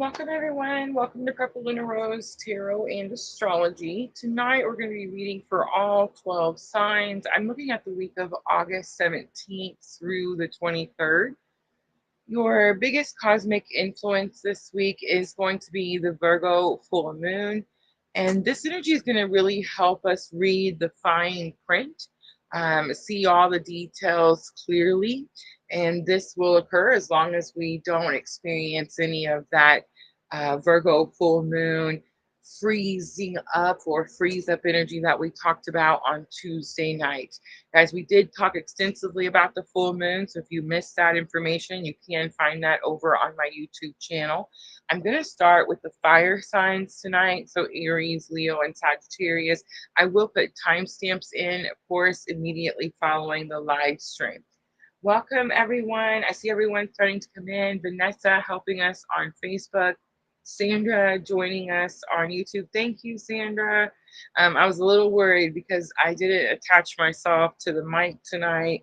Welcome, everyone. Welcome to Purplelunarose Tarot and Astrology. Tonight, we're going to be reading for all 12 signs. I'm looking at the week of August 17th through the 23rd. Your biggest cosmic influence this week is going to be the Virgo full moon. And this energy is going to really help us read the fine print, see all the details clearly. And this will occur as long as we don't experience any of that Virgo full moon freezing up or freeze up energy that we talked about on Tuesday night. Guys, we did talk extensively about the full moon, so if you missed that information, you can find that over on my YouTube channel. I'm going to start with the fire signs tonight, so Aries, Leo, and Sagittarius. I will put timestamps in, of course, immediately following the live stream. Welcome, everyone. I see everyone starting to come in. Vanessa helping us on Facebook. Sandra joining us on YouTube. Thank you, Sandra. I was a little worried because I didn't attach myself to the mic tonight.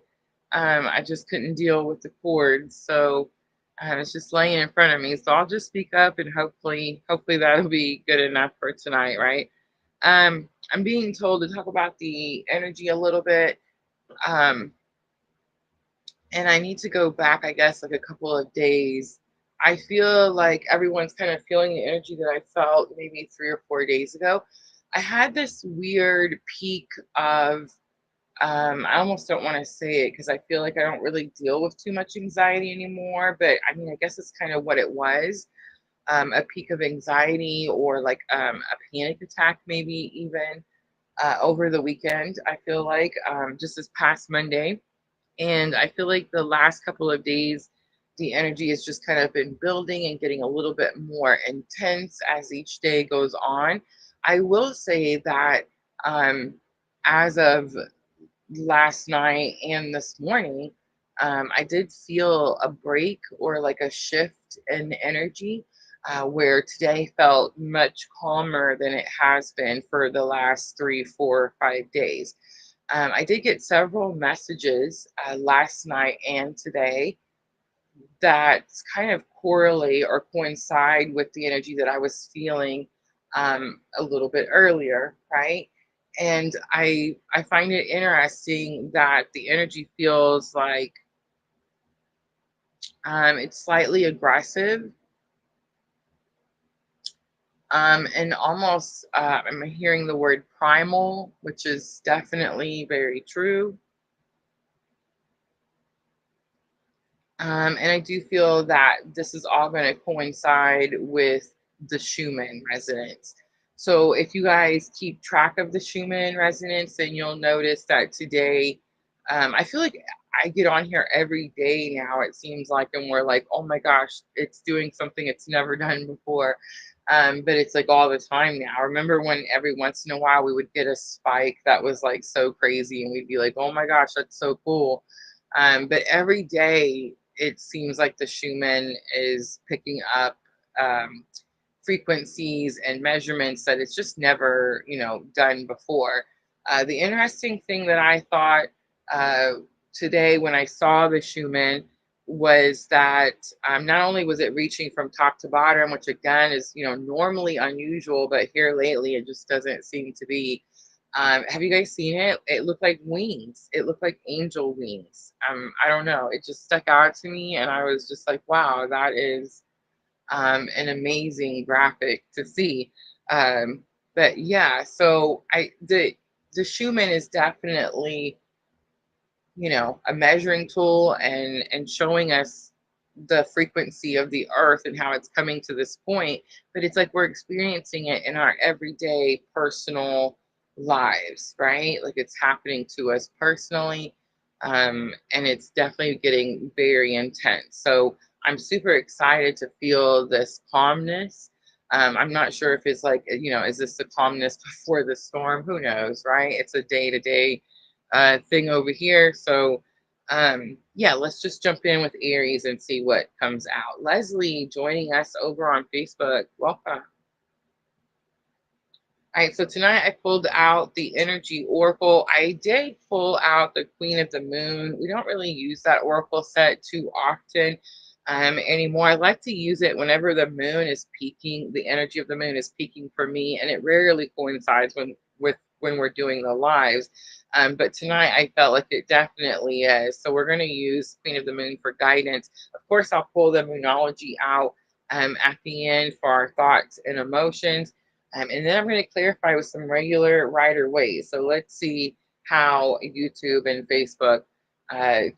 I just couldn't deal with the cords, so it's just laying in front of me. So I'll just speak up, and hopefully that'll be good enough for tonight, right? I'm being told to talk about the energy a little bit, and I need to go back, I guess, like a couple of days. I feel like everyone's kind of feeling the energy that I felt maybe 3 or 4 days ago. I had this weird peak of, I almost don't want to say it because I feel like I don't really deal with too much anxiety anymore. But I mean, I guess it's kind of what it was, a peak of anxiety or like a panic attack, maybe even over the weekend. I feel like just this past Monday. And I feel like the last couple of days, the energy has just kind of been building and getting a little bit more intense as each day goes on. I will say that um, as of last night and this morning, I did feel a break or like a shift in energy where today felt much calmer than it has been for the last 3, 4, 5 days. I did get several messages last night and today that kind of correlate or coincide with the energy that I was feeling a little bit earlier, right? And I find it interesting that the energy feels like it's slightly aggressive, and almost I'm hearing the word primal, which is definitely very true. And I do feel that this is all going to coincide with the Schumann resonance. So if you guys keep track of the Schumann resonance, then you'll notice that today, I feel like I get on here every day now, it seems like, and we're like, oh my gosh, it's doing something it's never done before. But it's like all the time now. I remember when every once in a while we would get a spike that was like so crazy, and we'd be like, oh my gosh, that's so cool. But every day it seems like the Schumann is picking up um, frequencies and measurements that it's just never, done before. The interesting thing that I thought uh, today when I saw the Schumann was that not only was it reaching from top to bottom, which again is, normally unusual, but here lately it just doesn't seem to be. Have you guys seen it? It looked like wings. It looked like angel wings. I don't know. It just stuck out to me, and I was just like, "Wow, that is an amazing graphic to see." But yeah, so the Schumann is definitely, a measuring tool and showing us the frequency of the earth and how it's coming to this point. But it's like we're experiencing it in our everyday personal lives, right? Like it's happening to us personally. And it's definitely getting very intense. So I'm super excited to feel this calmness. I'm not sure if it's like, is this the calmness before the storm? Who knows, right? It's a day to day thing over here. So, yeah, let's just jump in with Aries and see what comes out. Leslie joining us over on Facebook. Welcome. All right, so tonight I pulled out the Energy Oracle. I did pull out the Queen of the Moon. We don't really use that Oracle set too often. anymore. I like to use it whenever the moon is peaking. The energy of the moon is peaking for me, and it rarely coincides when we're doing the lives. But tonight I felt like it definitely is. So we're going to use Queen of the Moon for guidance. Of course, I'll pull the Moonology out at the end for our thoughts and emotions. And then I'm going to clarify with some regular Rider Ways. So let's see how YouTube and Facebook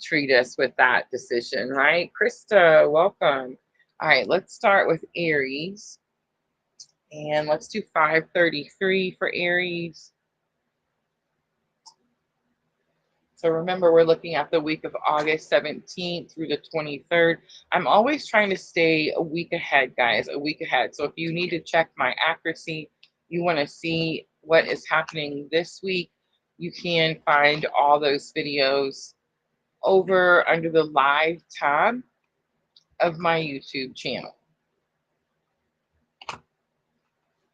treat us with that decision, right? Krista, welcome. All right, let's start with Aries. And let's do 533 for Aries. So remember, we're looking at the week of August 17th through the 23rd. I'm always trying to stay a week ahead, guys, a week ahead. So if you need to check my accuracy, you want to see what is happening this week, you can find all those videos over under the live tab of my YouTube channel.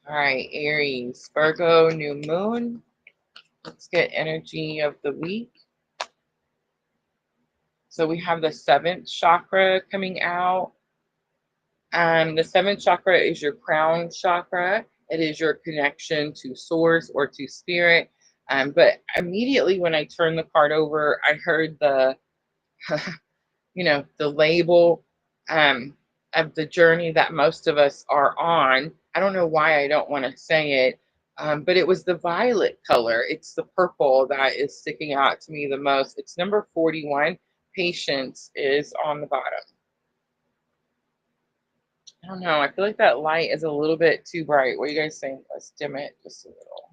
All right, Aries, Virgo, new moon. Let's get energy of the week. So we have the 7th chakra coming out. The 7th chakra is your crown chakra. It is your connection to source or to spirit. But immediately when I turned the card over, I heard the, the label of the journey that most of us are on. I don't know why I don't want to say it, but it was the violet color. It's the purple that is sticking out to me the most. It's number 41. Patience is on the bottom. I don't know. I feel like that light is a little bit too bright. What are you guys saying? Let's dim it just a little.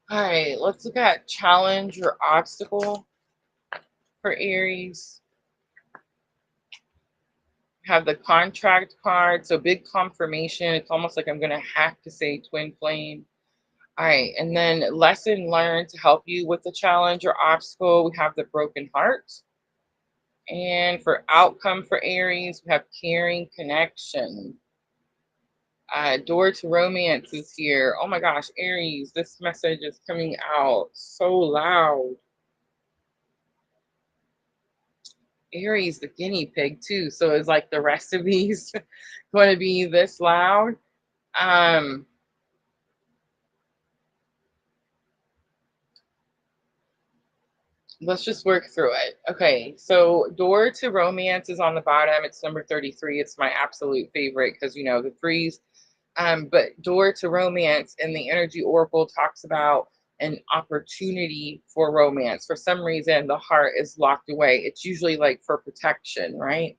All right, let's look at challenge or obstacle for Aries. Have the contract card, so big confirmation. It's almost like I'm going to have to say twin flame. All right, and then lesson learned to help you with the challenge or obstacle. We have the broken heart. And for outcome for Aries, we have caring connection. Door to romance is here. Oh my gosh, Aries, this message is coming out so loud. Aries, the guinea pig too. So is like the rest of these going to be this loud? Let's just work through it. Okay, so door to romance is on the bottom. It's number 33. It's my absolute favorite because, the threes. But door to romance and the energy oracle talks about an opportunity for romance. For some reason, the heart is locked away. It's usually like for protection, right?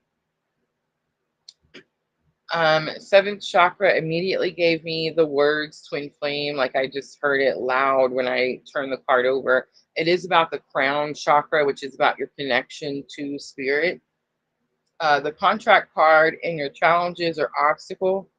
7th chakra immediately gave me the words twin flame, like I just heard it loud when I turned the card over. It is about the crown chakra, which is about your connection to spirit. The contract card and your challenges or obstacle,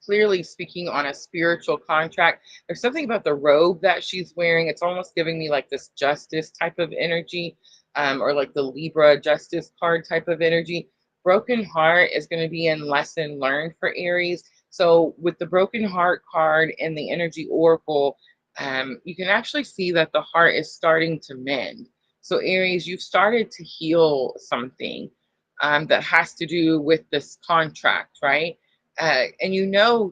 clearly speaking on a spiritual contract. There's something about the robe that she's wearing. It's almost giving me like this justice type of energy, or like the Libra justice card type of energy. Broken heart is going to be in lesson learned for Aries. So with the broken heart card and the energy oracle, you can actually see that the heart is starting to mend. So Aries, you've started to heal something that has to do with this contract, right? And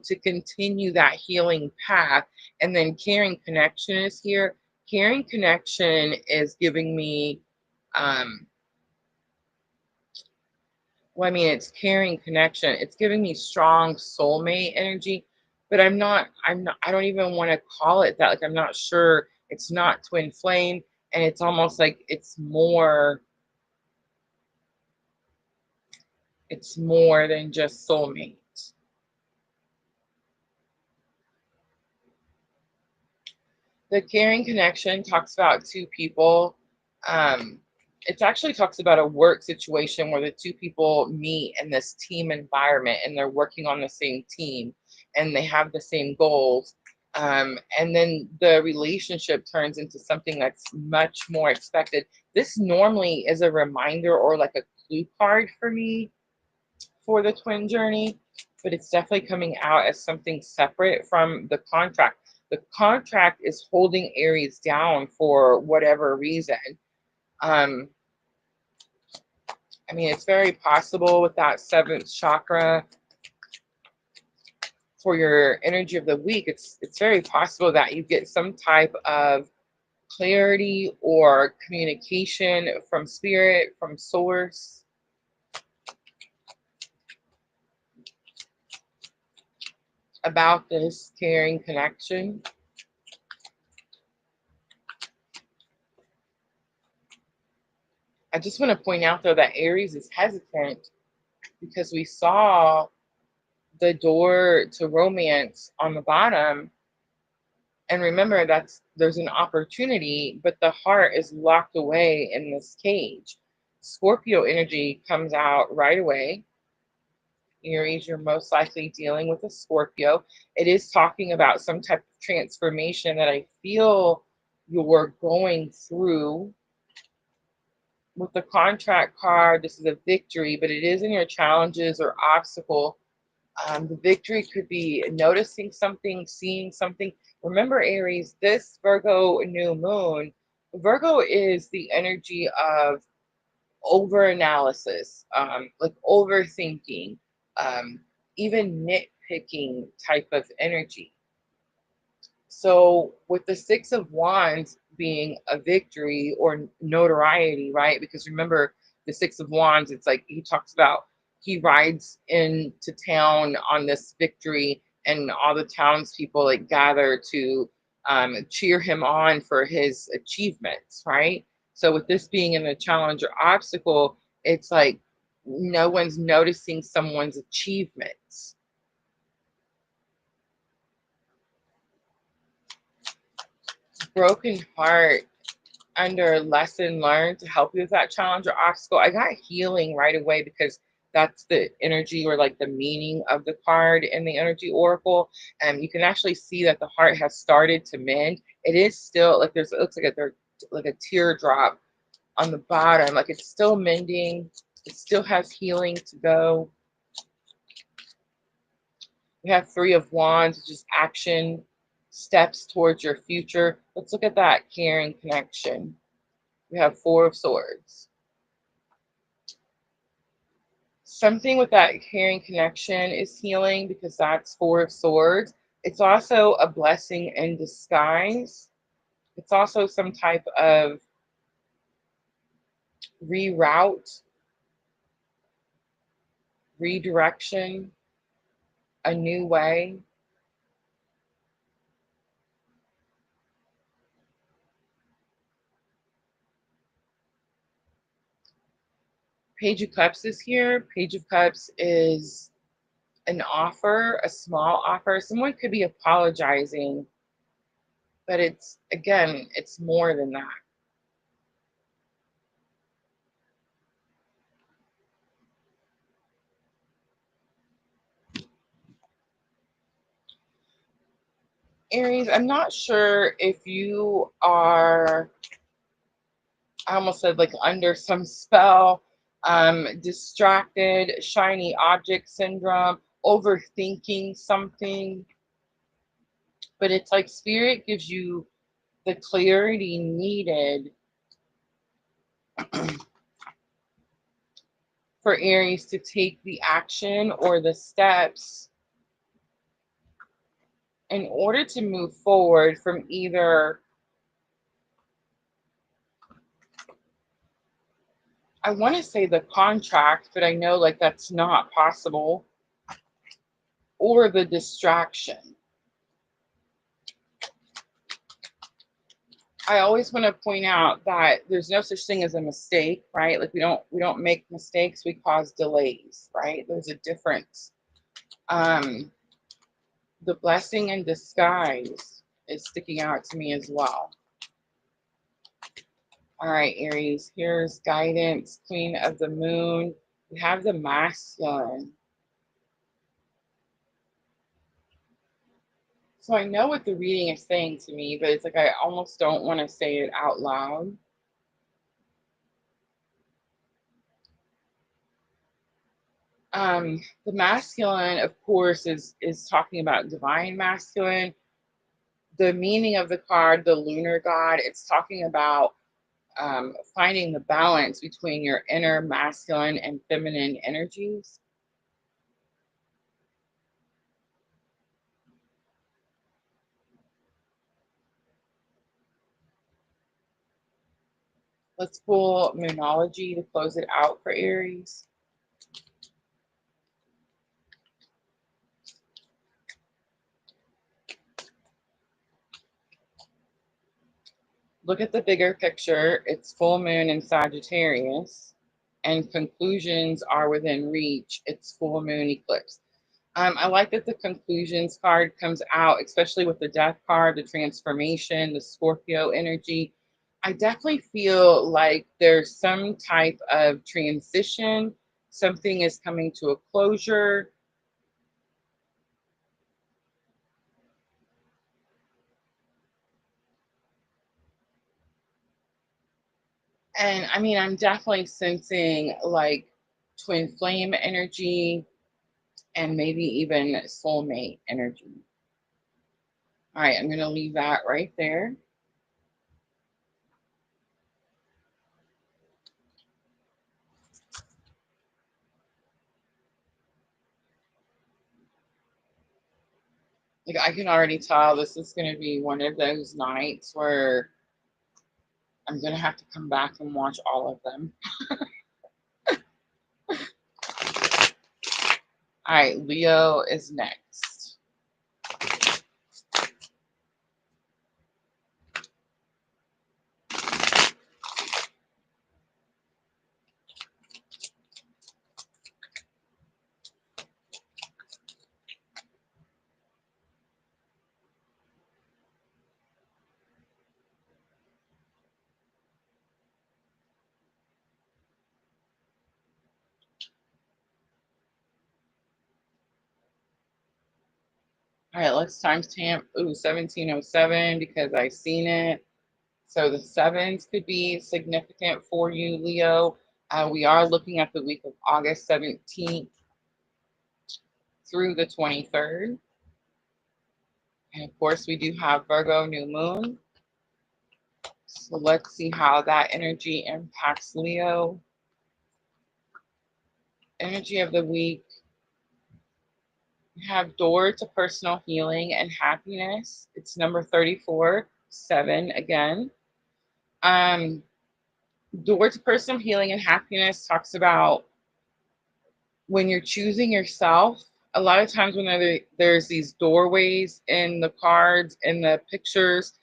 to continue that healing path. And then caring connection is here. Caring connection is giving me, it's caring connection. It's giving me strong soulmate energy, but I don't even want to call it that. Like, I'm not sure. It's not twin flame. And it's almost like it's more than just soulmate. The caring connection talks about two people. It actually talks about a work situation where the two people meet in this team environment and they're working on the same team and they have the same goals. And then the relationship turns into something that's much more expected. This normally is a reminder or like a clue card for me for the twin journey, but it's definitely coming out as something separate from the contract. the contract is holding Aries down for whatever reason. I mean, it's very possible with that seventh chakra for your energy of the week. It's very possible that you get some type of clarity or communication from spirit, from source, about this caring connection. I just want to point out, though, that Aries is hesitant because we saw the door to romance on the bottom. And remember, there's an opportunity, but the heart is locked away in this cage. Scorpio energy comes out right away. Aries, you're most likely dealing with a Scorpio. It is talking about some type of transformation that I feel you're going through. With the contract card, this is a victory, but it is in your challenges or obstacle. The victory could be noticing something, seeing something. Remember, Aries, this Virgo new moon, Virgo is the energy of over-analysis, like overthinking, even nitpicking type of energy. So with the Six of Wands being a victory or notoriety, right? Because remember, the Six of Wands, it's like he talks about he rides into town on this victory, and all the townspeople like gather to cheer him on for his achievements, right? So with this being in the challenge or obstacle, it's like no one's noticing someone's achievements. Broken heart under lesson learned to help you with that challenge or obstacle. I got healing right away because that's the energy or like the meaning of the card in the energy oracle. And you can actually see that the heart has started to mend. It is still like it looks like a teardrop on the bottom. Like it's still mending. It still has healing to go. We have Three of Wands, which is action, steps towards your future. Let's look at that caring connection. We have Four of Swords. Something with that caring connection is healing because that's Four of Swords. It's also a blessing in disguise. It's also some type of reroute, redirection, a new way. Page of Cups is here. Page of Cups is an offer, a small offer. Someone could be apologizing, but it's, again, it's more than that. Aries, I'm not sure if you are, I almost said like under some spell, distracted, shiny object syndrome, overthinking something. But it's like spirit gives you the clarity needed for Aries to take the action or the steps in order to move forward from either, I want to say the contract, but I know like that's not possible, or the distraction. I always want to point out that there's no such thing as a mistake, right? Like we don't make mistakes, we cause delays, right? There's a difference. The blessing in disguise is sticking out to me as well. All right, Aries, here's guidance, Queen of the Moon. We have the masculine. So I know what the reading is saying to me, but it's like I almost don't want to say it out loud. The masculine, of course, is talking about divine masculine, the meaning of the card, the lunar god, it's talking about finding the balance between your inner masculine and feminine energies. Let's pull Moonology to close it out for Aries. Look at the bigger picture. It's full moon in Sagittarius, and conclusions are within reach. It's full moon eclipse. I like that the conclusions card comes out, especially with the death card, the transformation, the Scorpio energy. I definitely feel like there's some type of transition. Something is coming to a closure. And I mean, I'm definitely sensing like twin flame energy and maybe even soulmate energy. All right, I'm going to leave that right there. Like, I can already tell this is going to be one of those nights where I'm going to have to come back and watch all of them. All right, Leo is next. All right, let's timestamp 1707 because I seen it. So the sevens could be significant for you, Leo. We are looking at the week of August 17th through the 23rd. And of course, we do have Virgo new moon. So let's see how that energy impacts Leo. Energy of the week. We have door to personal healing and happiness. It's number 34, 7 again. Door to personal healing and happiness talks about when you're choosing yourself. A lot of times when there's these doorways in the cards, in the pictures,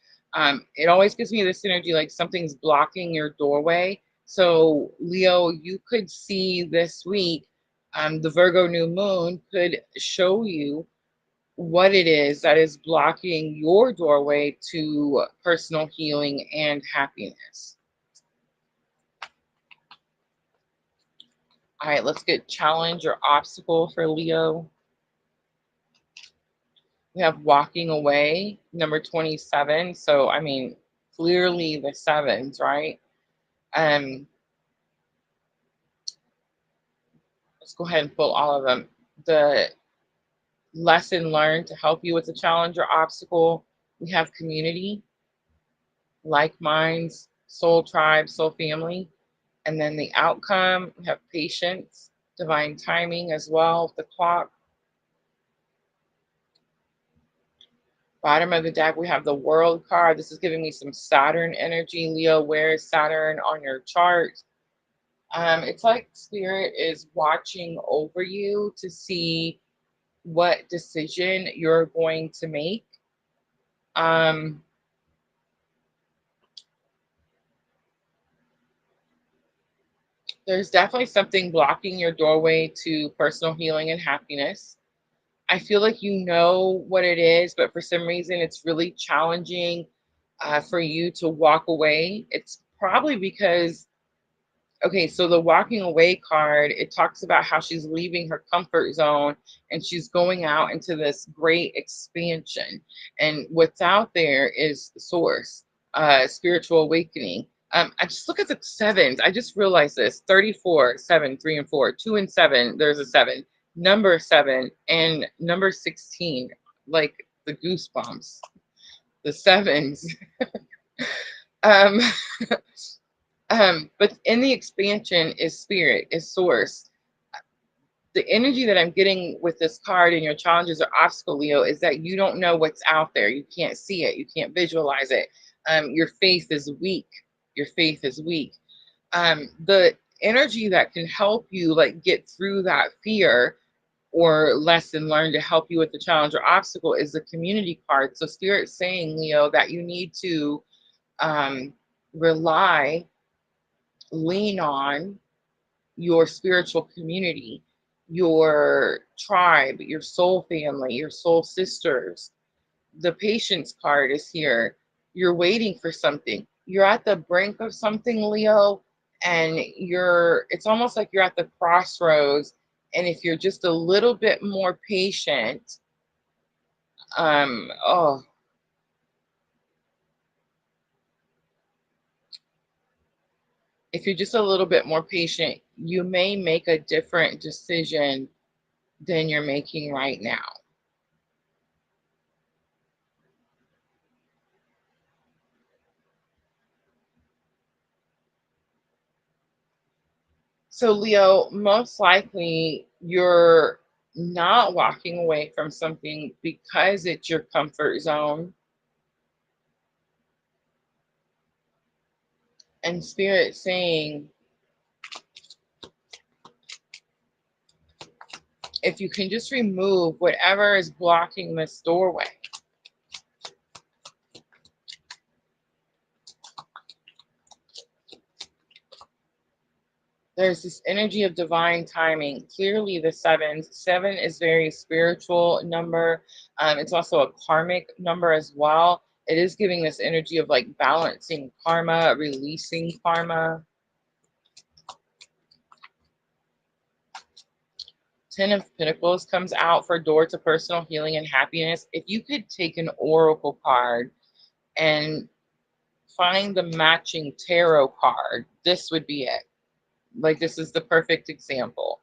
it always gives me this energy like something's blocking your doorway. So Leo, you could see this week, the Virgo new moon could show you what it is that is blocking your doorway to personal healing and happiness. All right, let's get challenge or obstacle for Leo. We have walking away, number 27. So, I mean, clearly the sevens, right? Let's go ahead and pull all of them. The lesson learned to help you with the challenge or obstacle. We have community, like minds, soul tribe, soul family. And then the outcome, we have patience, divine timing as well, the clock. Bottom of the deck, we have the World card. This is giving me some Saturn energy. Leo, where is Saturn on your chart? It's like Spirit is watching over you to see what decision you're going to make. There's definitely something blocking your doorway to personal healing and happiness. I feel like you know what it is, but for some reason it's really challenging for you to walk away. It's probably because, okay, so the walking away card, it talks about how she's leaving her comfort zone and she's going out into this great expansion. And what's out there is the source, spiritual awakening. I just look at the sevens. I just realized this 34, 7, 3, and 4, 2 and 7. There's a 7, number 7, and number 16, like the goosebumps. the sevens. um, but in the expansion is spirit, is source. The energy that I'm getting with this card in your challenges or obstacle, Leo, is that you don't know what's out there. You can't see it. You can't visualize it. Your faith is weak. Your faith is weak. The energy that can help you like get through that fear or lesson learned to help you with the challenge or obstacle is the community card. So Spirit's saying, Leo, that you need to rely, lean on your spiritual community, your tribe, your soul family, your soul sisters. The patience card is here. You're waiting for something. You're at the brink of something, Leo, and it's almost like you're at the crossroads. And if you're just a little bit more patient, oh, if you're just a little bit more patient, you may make a different decision than you're making right now. So, Leo, most likely you're not walking away from something because it's your comfort zone. And Spirit saying, if you can just remove whatever is blocking this doorway. There's this energy of divine timing. Clearly, the sevens. Seven is very spiritual number. It's also a karmic number as well. It is giving this energy of like balancing karma, releasing karma. 10 of Pentacles comes out for door to personal healing and happiness. If you could take an oracle card and find the matching tarot card, this would be it. Like, this is the perfect example.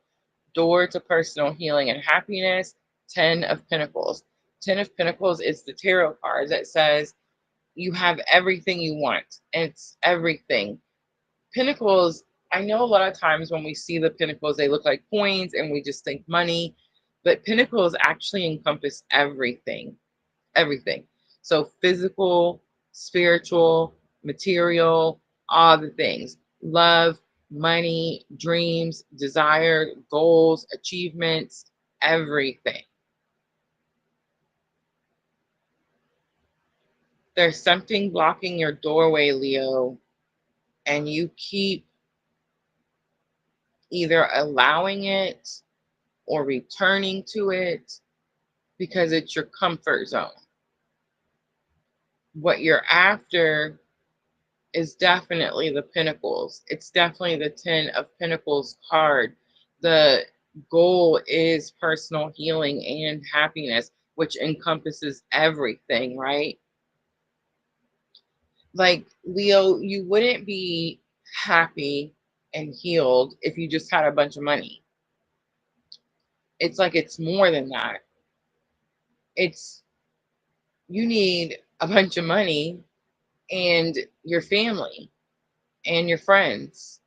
Door to personal healing and happiness, 10 of Pentacles. 10 of Pentacles is the tarot card that says you have everything you want. It's everything. Pentacles, I know a lot of times when we see the pentacles, they look like coins and we just think money, but pentacles actually encompass everything, everything. So physical, spiritual, material, all the things. Love, money, dreams, desire, goals, achievements, everything. There's something blocking your doorway, Leo, and you keep either allowing it or returning to it because it's your comfort zone. What you're after is definitely the Pentacles. It's definitely the 10 of Pentacles card. The goal is personal healing and happiness, which encompasses everything, right? Like, Leo, you wouldn't be happy and healed if you just had a bunch of money. It's like it's more than that. It's you need a bunch of money and your family and your friends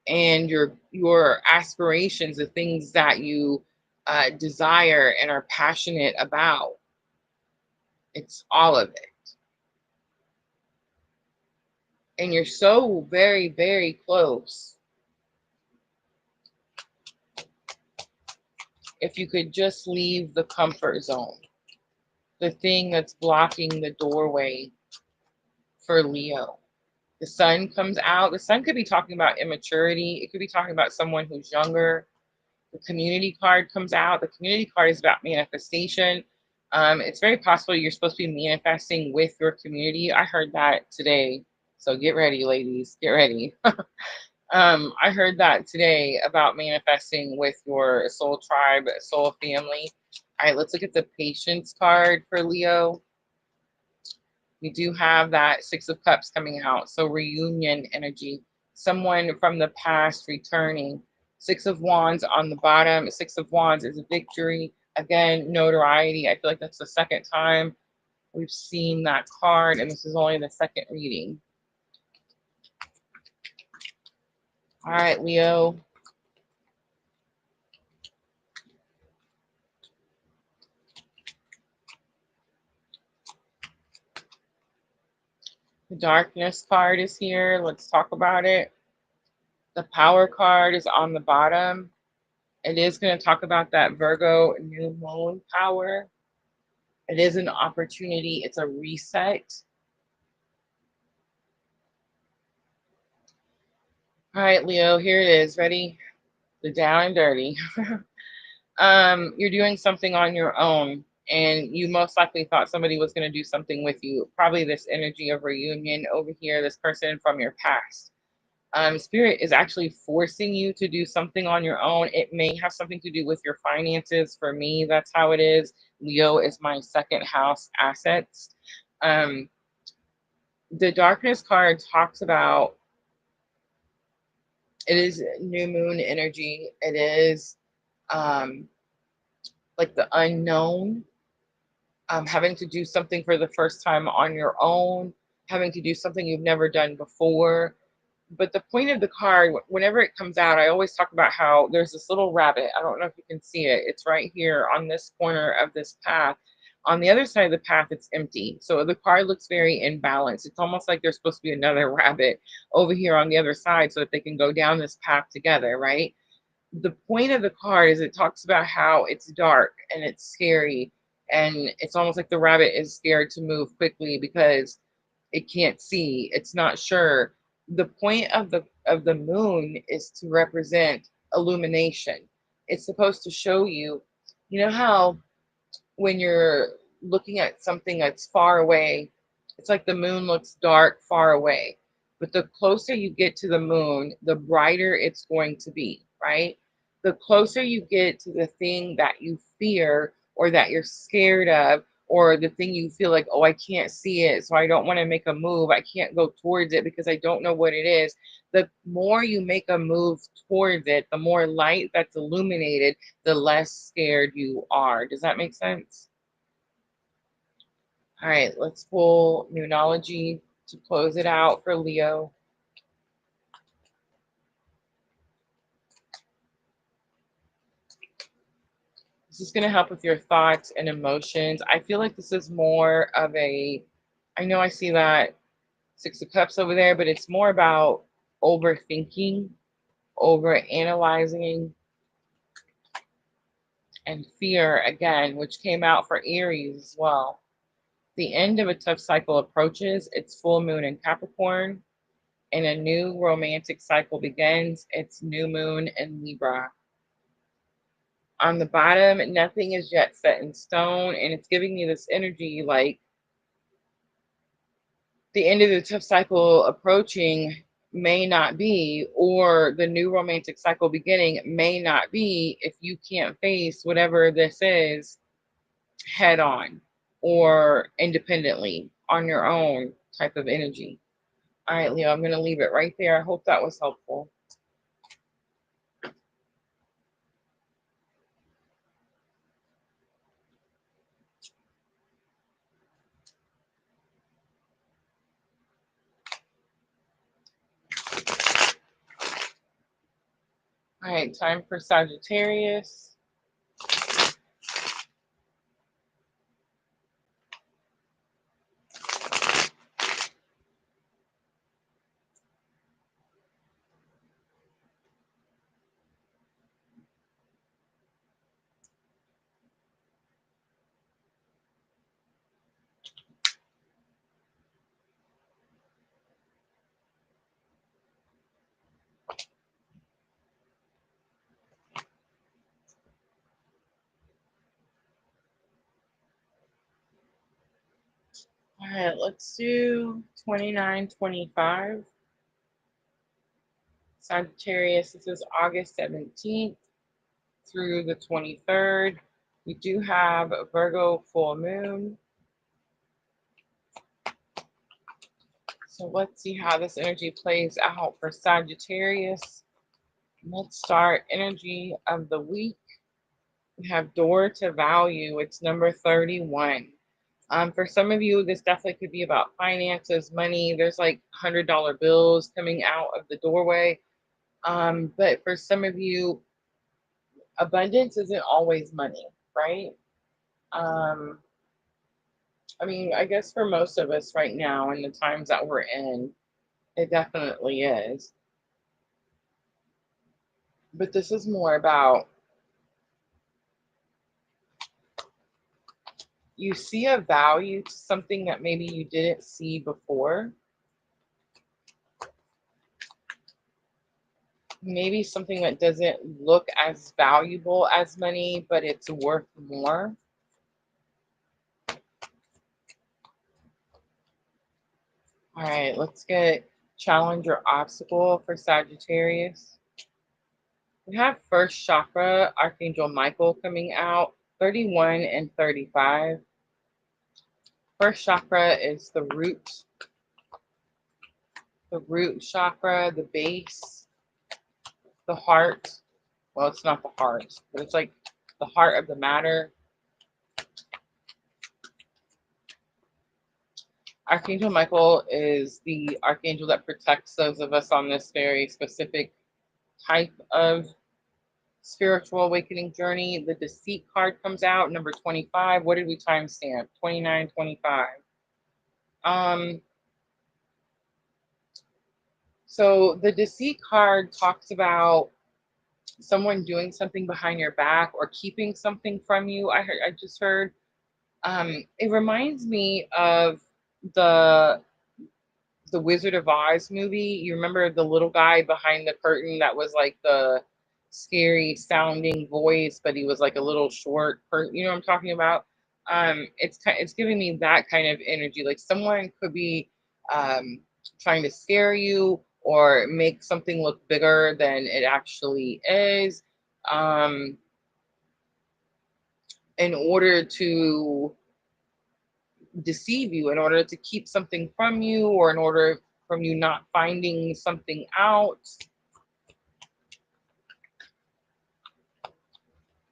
and your aspirations, the things that you desire and are passionate about. It's all of it. And you're so very, very close. If you could just leave the comfort zone, the thing that's blocking the doorway for Leo. The sun comes out. The sun could be talking about immaturity. It could be talking about someone who's younger. The community card comes out. The community card is about manifestation. It's very possible you're supposed to be manifesting with your community. I heard that today. So get ready, ladies. Get ready. I heard that today about manifesting with your soul tribe, soul family. All right, let's look at the patience card for Leo. We do have that Six of Cups coming out. So reunion energy. Someone from the past returning. Six of Wands on the bottom. Six of Wands is a victory. Again, notoriety. I feel like that's the second time We've seen that card, and this is only the second reading. All right, Leo. The darkness card is here. Let's talk about it. The power card is on the bottom. It is going to talk about that Virgo new moon power. It is an opportunity. It's a reset. All right, Leo, here it is. Ready? The down and dirty. You're doing something on your own, and you most likely thought somebody was going to do something with you. Probably this energy of reunion over here, this person from your past. Spirit is actually forcing you to do something on your own. It may have something to do with your finances. For me, that's how it is. Leo is my second house assets. The darkness card talks about, it is new moon energy. It is like the unknown, having to do something for the first time on your own, having to do something you've never done before. But the point of the card, whenever it comes out, I always talk about how there's this little rabbit. I don't know if you can see it. It's right here on this corner of this path. On the other side of the path, it's empty. So the card looks very imbalanced. It's almost like there's supposed to be another rabbit over here on the other side so that they can go down this path together, right? The point of the card is it talks about how it's dark and it's scary, and it's almost like the rabbit is scared to move quickly because it can't see, it's not sure. The point of the moon is to represent illumination. It's supposed to show you, you know how when you're looking at something that's far away, it's like the moon looks dark far away. But the closer you get to the moon, the brighter it's going to be, right? The closer you get to the thing that you fear or that you're scared of, or the thing you feel like, oh, I can't see it, so I don't want to make a move. I can't go towards it because I don't know what it is. The more you make a move towards it, the more light that's illuminated, the less scared you are. Does that make sense? All right, let's pull Moonology to close it out for Leo. This is going to help with your thoughts and emotions. I feel like this is more of a, I know I see that Six of Cups over there, but it's more about overthinking, over analyzing, and fear again, which came out for Aries as well. The end of a tough cycle approaches. It's full moon in Capricorn, and a new romantic cycle begins. It's new moon in Libra. On the bottom, nothing is yet set in stone, and it's giving me this energy like the end of the tough cycle approaching may not be, or the new romantic cycle beginning may not be, if you can't face whatever this is head on or independently on your own type of energy. All right, Leo, I'm going to leave it right there. I hope that was helpful. All right, time for Sagittarius. All right, let's do 29-25. Sagittarius, this is August 17th through the 23rd. We do have a Virgo full moon. So let's see how this energy plays out for Sagittarius. Let's start energy of the week. We have door to value. It's number 31. For some of you, this definitely could be about finances, money. There's like $100 bills coming out of the doorway. But for some of you, abundance isn't always money, right? Um, I mean, I guess for most of us right now, in the times that we're in, it definitely is. But this is more about you see a value to something that maybe you didn't see before. Maybe something that doesn't look as valuable as money, but it's worth more. All right, let's get challenge or obstacle for Sagittarius. We have first chakra, Archangel Michael coming out, 31 and 35. First chakra is the root chakra, the base, the heart. Well, it's not the heart, but it's like the heart of the matter. Archangel Michael is the archangel that protects those of us on this very specific type of spiritual awakening journey. The deceit card comes out, number 25. What did we timestamp? 2925. So the deceit card talks about someone doing something behind your back or keeping something from you. I just heard. It reminds me of the the Wizard of Oz movie. You remember the little guy behind the curtain that was like the scary sounding voice, but he was like a little short person. You know what I'm talking about? It's giving me that kind of energy. Like someone could be trying to scare you or make something look bigger than it actually is, um, in order to deceive you, in order to keep something from you, or in order from you not finding something out.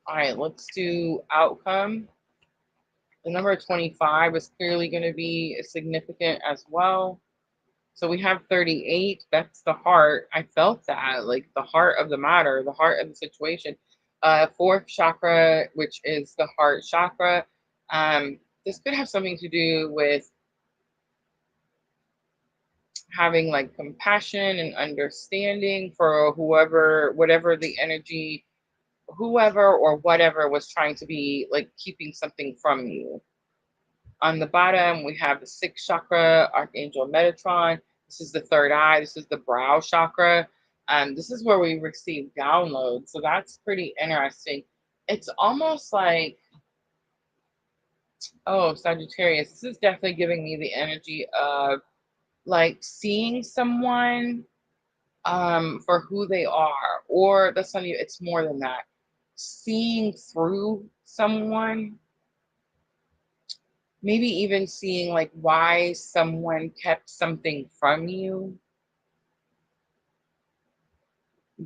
All right, let's do outcome. The number 25 is clearly going to be significant as well. So we have 38. That's the heart. I felt that, like the heart of the matter, the heart of the situation. Fourth chakra, which is the heart chakra. This could have something to do with having like compassion and understanding for whoever, whatever the energy, whoever or whatever was trying to be like keeping something from you. On the bottom, we have the sixth chakra, Archangel Metatron. This is the third eye. This is the brow chakra. This is where we receive downloads. So that's pretty interesting. It's almost like, oh, Sagittarius, this is definitely giving me the energy of like seeing someone for who they are, or that's not even, it's more than that. Seeing through someone, maybe even seeing like why someone kept something from you.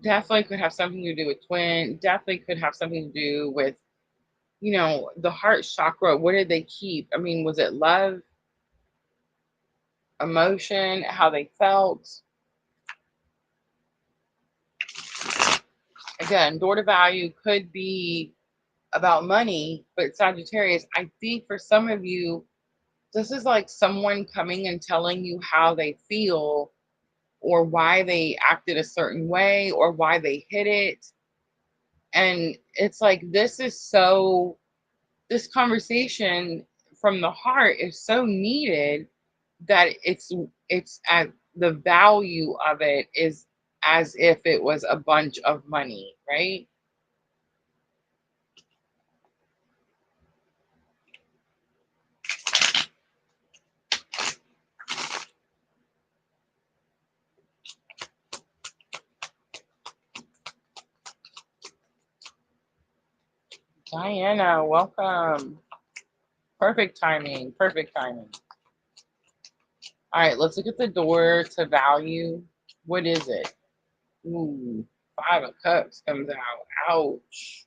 Definitely could have something to do with twin, definitely could have something to do with, the heart chakra. What did they keep? I mean, was it love, emotion, how they felt? Again, door to value could be about money, but Sagittarius, I think for some of you, this is like someone coming and telling you how they feel or why they acted a certain way or why they hid it. And it's like, this conversation from the heart is so needed that it's at the value of it is as if it was a bunch of money, right? Diana, welcome. Perfect timing. Perfect timing. All right, let's look at the door to value. What is it? Ooh, Five of Cups comes out. Ouch.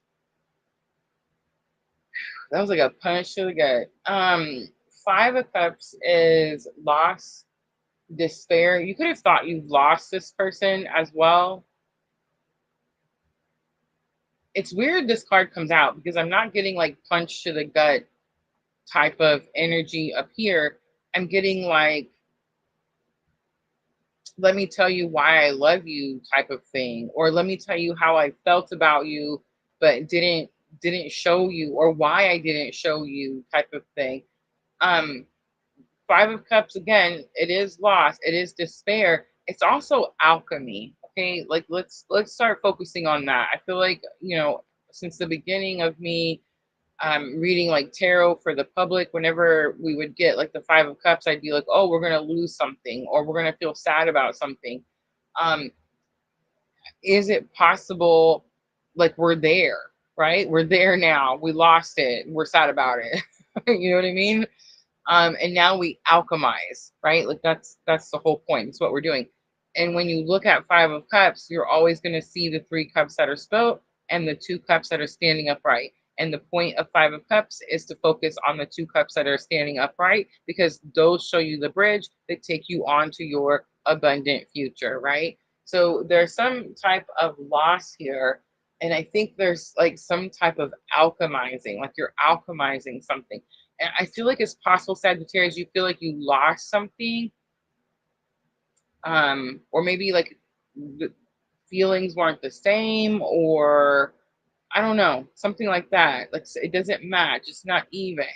That was like a punch to the gut. Five of Cups is loss, despair. You could have thought you lost this person as well. It's weird this card comes out because I'm not getting like punch to the gut type of energy up here. I'm getting like, let me tell you why I love you type of thing, or let me tell you how I felt about you but didn't show you, or why I didn't show you type of thing. um Five of Cups, again, it is loss, it is despair. It's also alchemy. Okay, like let's start focusing on that. I feel like, since the beginning of me reading like tarot for the public, whenever we would get like the Five of Cups, I'd be like, oh, we're gonna lose something, or we're gonna feel sad about something. Um, is it possible, like, we're there, right? We're there now. We lost it. We're sad about it. You know what I mean? And now we alchemize, right? Like that's the whole point. It's what we're doing. And when you look at Five of Cups, you're always going to see the three cups that are spilled and the two cups that are standing upright. And the point of Five of Cups is to focus on the two cups that are standing upright, because those show you the bridge that take you on to your abundant future, right? So there's some type of loss here. And I think there's like some type of alchemizing, like you're alchemizing something. And I feel like it's possible, Sagittarius, you feel like you lost something, or maybe like the feelings weren't the same, or I don't know, something like that. Like it doesn't match, it's not even.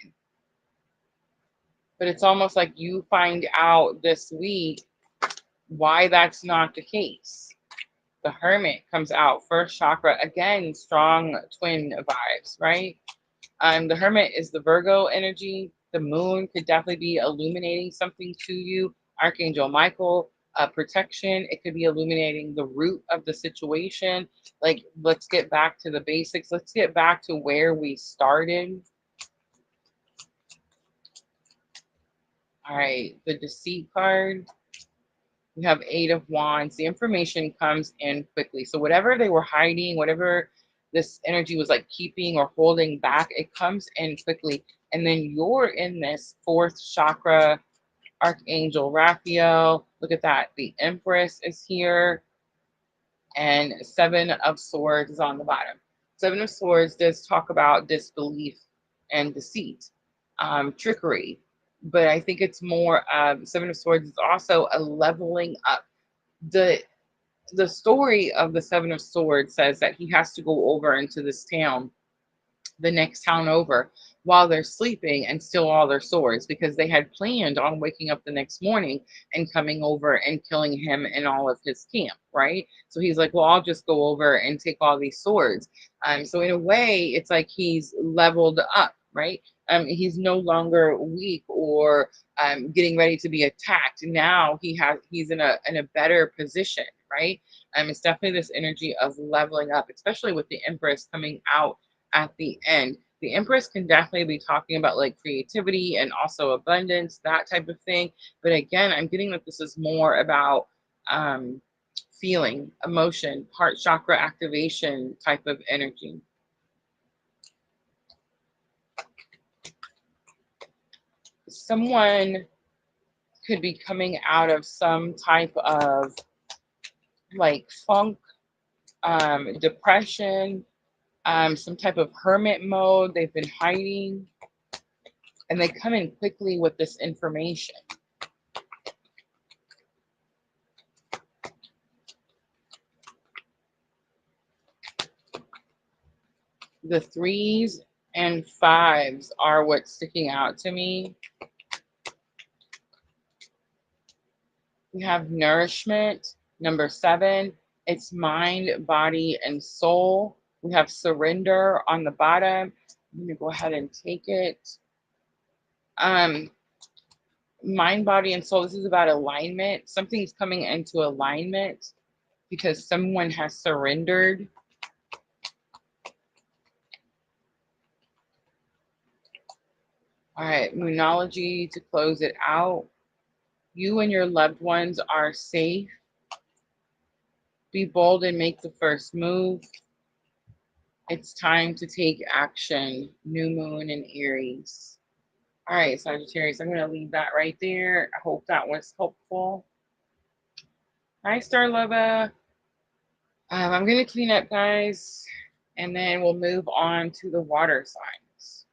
But it's almost like you find out this week why that's not the case. The Hermit comes out, first chakra, again, strong twin vibes, right? The Hermit is the Virgo energy. The moon could definitely be illuminating something to you. Archangel Michael, protection. It could be illuminating the root of the situation. Like, let's get back to the basics. Let's get back to where we started. All right, the Deceit card. We have Eight of Wands. The information comes in quickly. So whatever they were hiding, whatever this energy was like keeping or holding back, it comes in quickly. And then you're in this fourth chakra, Archangel Raphael. Look at that. The Empress is here. And Seven of Swords is on the bottom. Seven of Swords does talk about disbelief and deceit, trickery. But I think it's more, Seven of Swords is also a leveling up. The story of the Seven of Swords says that he has to go over into this town, the next town over, while they're sleeping and steal all their swords, because they had planned on waking up the next morning and coming over and killing him and all of his camp, right? So he's like, well, I'll just go over and take all these swords. So in a way, it's like he's leveled up, right? He's no longer weak or getting ready to be attacked. Now he's in a better position, right? It's definitely this energy of leveling up, especially with the Empress coming out at the end. The Empress can definitely be talking about like creativity and also abundance, that type of thing. But again, I'm getting that this is more about feeling, emotion, heart chakra activation type of energy. Someone could be coming out of some type of like funk, depression, some type of hermit mode. They've been hiding, and they come in quickly with this information. The threes and fives are what's sticking out to me. We have nourishment, number 7. It's mind, body, and soul. We have surrender on the bottom. I'm going to go ahead and take it. Mind, body, and soul. This is about alignment. Something's coming into alignment because someone has surrendered. All right, Moonology to close it out. You and your loved ones are safe. Be bold and make the first move. It's time to take action. New moon in Aries. All right, Sagittarius, I'm going to leave that right there. I hope that was helpful. Hi, Starlova. I'm going to clean up, guys, and then we'll move on to the water signs.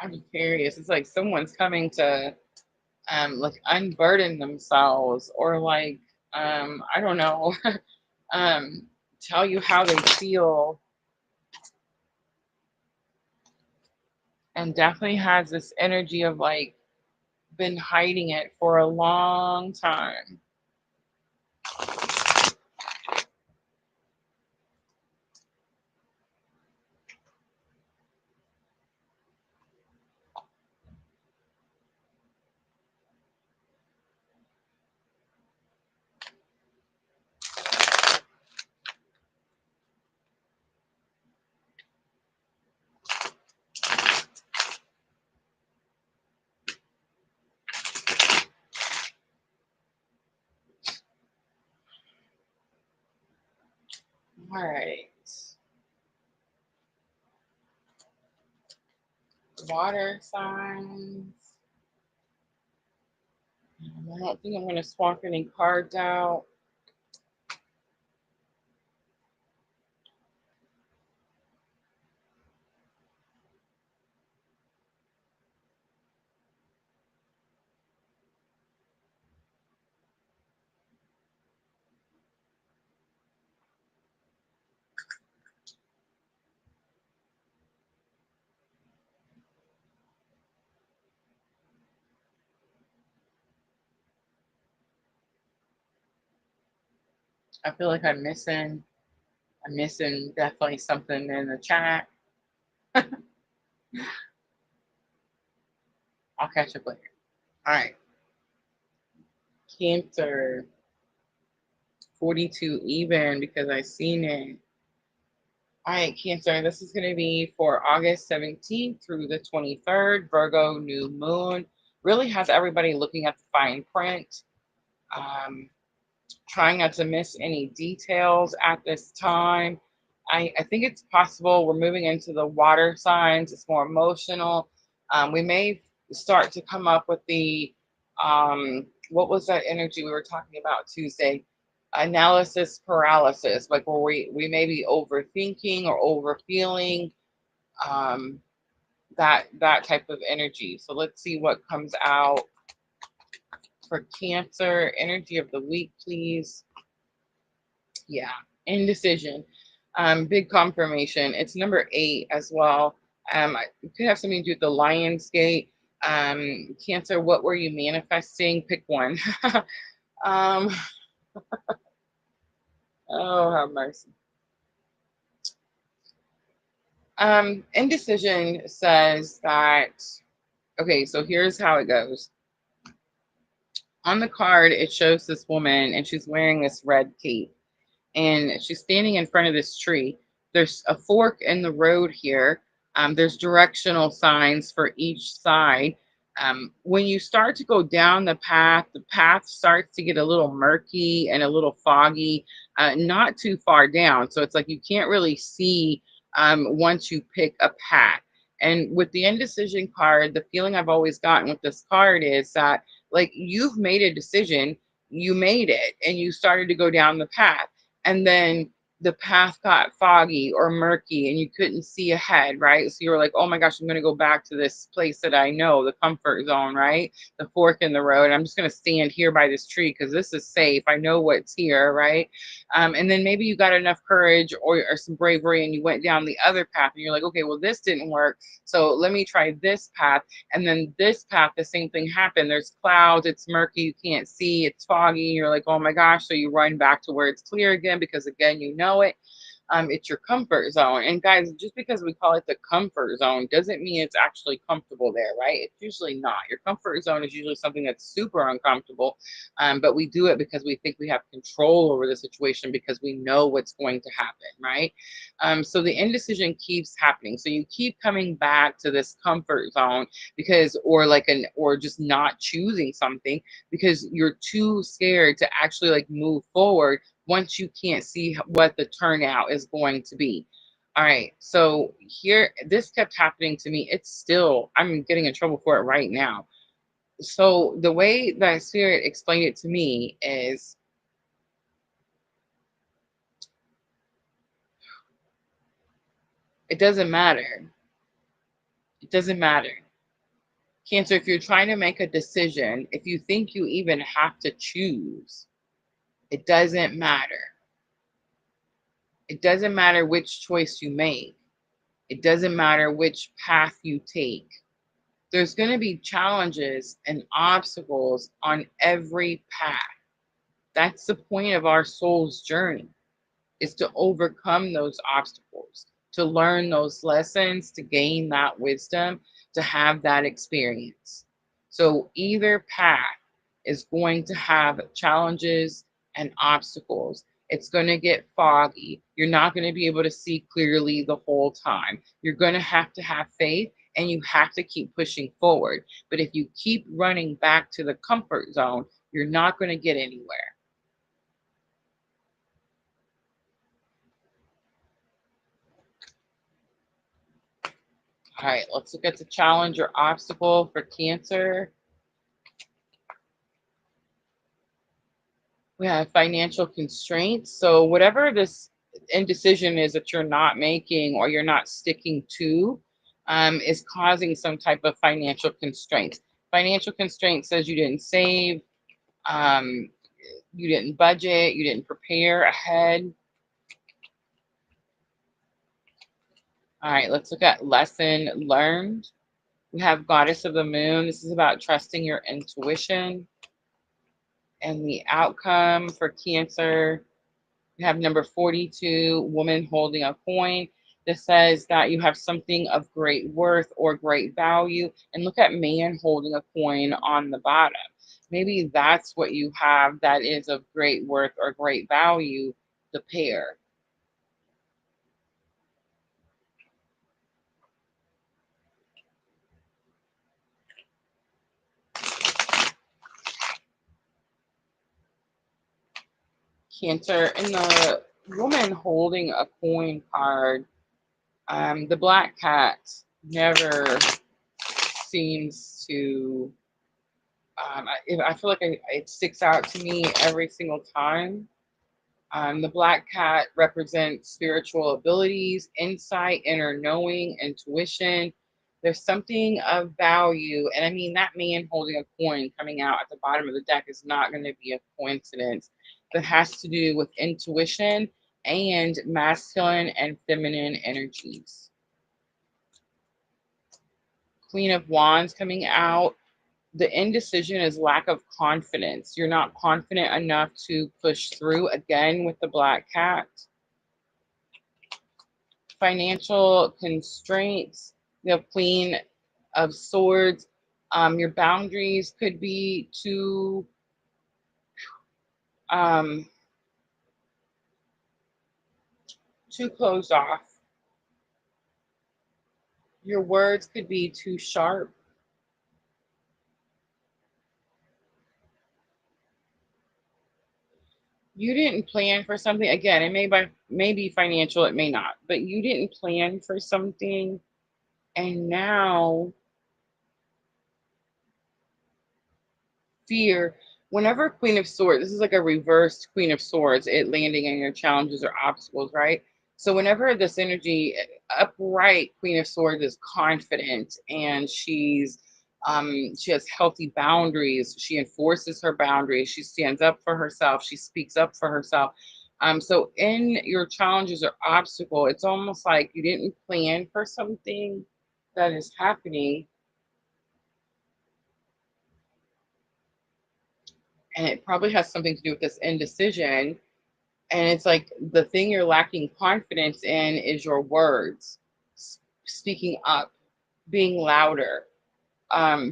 Sagittarius, it's like someone's coming to like unburden themselves, or like I don't know, um tell you how they feel, and definitely has this energy of like been hiding it for a long time. All right, water signs. I don't think I'm going to swap any cards out. I feel like I'm missing definitely something in the chat. I'll catch up later. All right, Cancer, 42 even, because I seen it. All right, Cancer, this is going to be for August 17th through the 23rd, Virgo new moon. Really has everybody looking at the fine print, um, trying not to miss any details at this time. I think it's possible we're moving into the water signs. It's more emotional. We may start to come up with the, what was that energy we were talking about Tuesday? Analysis paralysis, like where we may be overthinking or overfeeling, um, that type of energy. So let's see what comes out for Cancer. Energy of the week, please. Yeah, indecision. Big confirmation. It's number 8 as well. It could have something to do with the Lion's Gate. Cancer, what were you manifesting? Pick one. um, oh, have mercy. Indecision says that, okay, so here's how it goes. On the card, it shows this woman and she's wearing this red cape, and she's standing in front of this tree. There's a fork in the road here. There's directional signs for each side. When you start to go down the path starts to get a little murky and a little foggy, not too far down. So it's like you can't really see once you pick a path. And with the indecision card, the feeling I've always gotten with this card is that, like, you've made a decision, you made it, and you started to go down the path, and then the path got foggy or murky and you couldn't see ahead, right? So you were like, oh my gosh, I'm going to go back to this place that I know, the comfort zone, right? The fork in the road. I'm just going to stand here by this tree because this is safe. I know what's here, right? And then maybe you got enough courage or some bravery and you went down the other path and you're like, okay, well, this didn't work. So let me try this path. And then this path, the same thing happened. There's clouds, it's murky, you can't see, it's foggy. You're like, oh my gosh. So you run back to where it's clear again because, again, you know it. It's your comfort zone. And guys, just because we call it the comfort zone doesn't mean it's actually comfortable there, right? It's usually not. Your comfort zone is usually something that's super uncomfortable, but we do it because we think we have control over the situation because we know what's going to happen, right? So the indecision keeps happening. So you keep coming back to this comfort zone because, or just not choosing something because you're too scared to actually like move forward once you can't see what the turnout is going to be. All right, so here, this kept happening to me. It's still, I'm getting in trouble for it right now. So the way that Spirit explained it to me is, it doesn't matter. It doesn't matter. Cancer, if you're trying to make a decision, if you think you even have to choose, it doesn't matter. It doesn't matter which choice you make. It doesn't matter which path you take. There's going to be challenges and obstacles on every path. That's the point of our soul's journey, is to overcome those obstacles, to learn those lessons, to gain that wisdom, to have that experience. So either path is going to have challenges and obstacles. It's going to get foggy. You're not going to be able to see clearly the whole time. You're going to have faith, and you have to keep pushing forward. But if you keep running back to the comfort zone, you're not going to get anywhere. All right, let's look at the challenge or obstacle for Cancer. We have financial constraints. So whatever this indecision is that you're not making or you're not sticking to, is causing some type of financial constraints. Financial constraint says you didn't save, um, you didn't budget, you didn't prepare ahead. All right, let's look at lesson learned. We have Goddess of the Moon. This is about trusting your intuition. And the outcome for Cancer, you have number 42, woman holding a coin. This says that you have something of great worth or great value. And look at man holding a coin on the bottom. Maybe that's what you have that is of great worth or great value, the pair. Cancer, and the woman holding a coin card, the black cat never seems to, I feel like it sticks out to me every single time. The black cat represents spiritual abilities, insight, inner knowing, intuition. There's something of value. And I mean, that man holding a coin coming out at the bottom of the deck is not going to be a coincidence. That has to do with intuition and masculine and feminine energies. Queen of Wands coming out. The indecision is lack of confidence. You're not confident enough to push through, again with the black cat. Financial constraints. You have Queen of Swords. Your boundaries could be um, too closed off. Your words could be too sharp. You didn't plan for something. Again, it may be financial, it may not, but you didn't plan for something, and now fear. Whenever Queen of Swords, this is like a reversed Queen of Swords, it landing in your challenges or obstacles, right? So whenever this energy, upright Queen of Swords is confident, and she has healthy boundaries. She enforces her boundaries. She stands up for herself. She speaks up for herself. So in your challenges or obstacle, it's almost like you didn't plan for something that is happening, and it probably has something to do with this indecision. And it's like the thing you're lacking confidence in is your words, speaking up, being louder,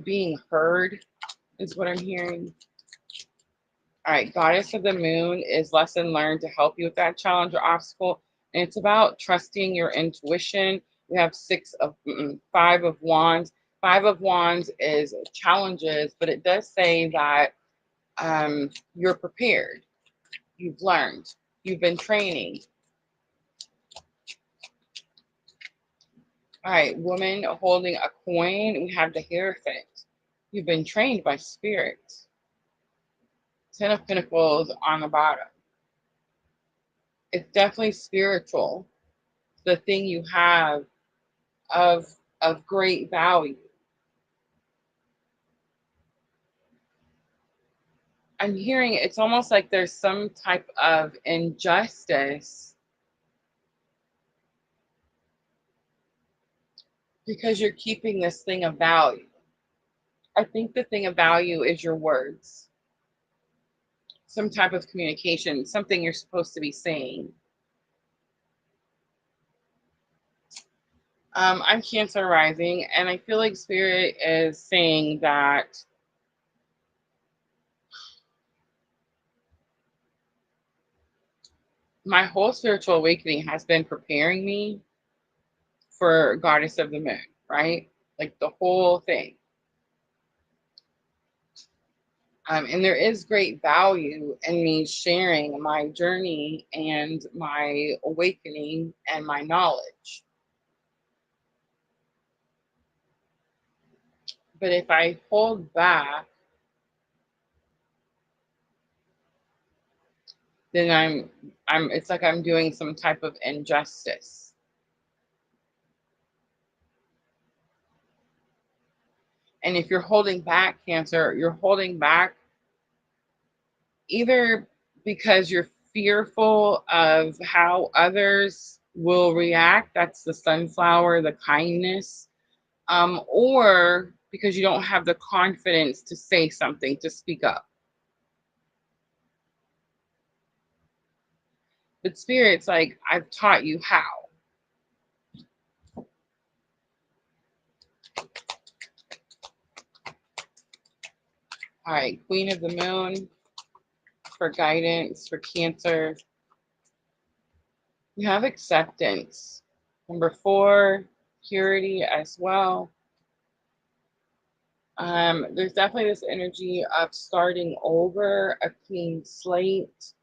being heard is what I'm hearing. All right, Goddess of the Moon is lesson learned to help you with that challenge or obstacle. And it's about trusting your intuition. We have Five of Wands. Five of Wands is challenges, but it does say that you're prepared. You've learned. You've been training. All right, woman holding a coin. We have the Hierophant. You've been trained by spirit. Ten of Pentacles on the bottom. It's definitely spiritual. The thing you have of great value. I'm hearing it's almost like there's some type of injustice because you're keeping this thing of value. I think the thing of value is your words. Some type of communication, something you're supposed to be saying. I'm Cancer rising, and I feel like Spirit is saying that my whole spiritual awakening has been preparing me for Goddess of the Moon, right? Like the whole thing. And there is great value in me sharing my journey and my awakening and my knowledge. But if I hold back, then it's like I'm doing some type of injustice. And if you're holding back, Cancer, you're holding back either because you're fearful of how others will react. That's the sunflower, the kindness. Or because you don't have the confidence to say something, to speak up. But Spirit's like, I've taught you how. All right, Queen of the Moon for guidance for Cancer. You have acceptance. Number 4, purity as well. There's definitely this energy of starting over, a clean slate.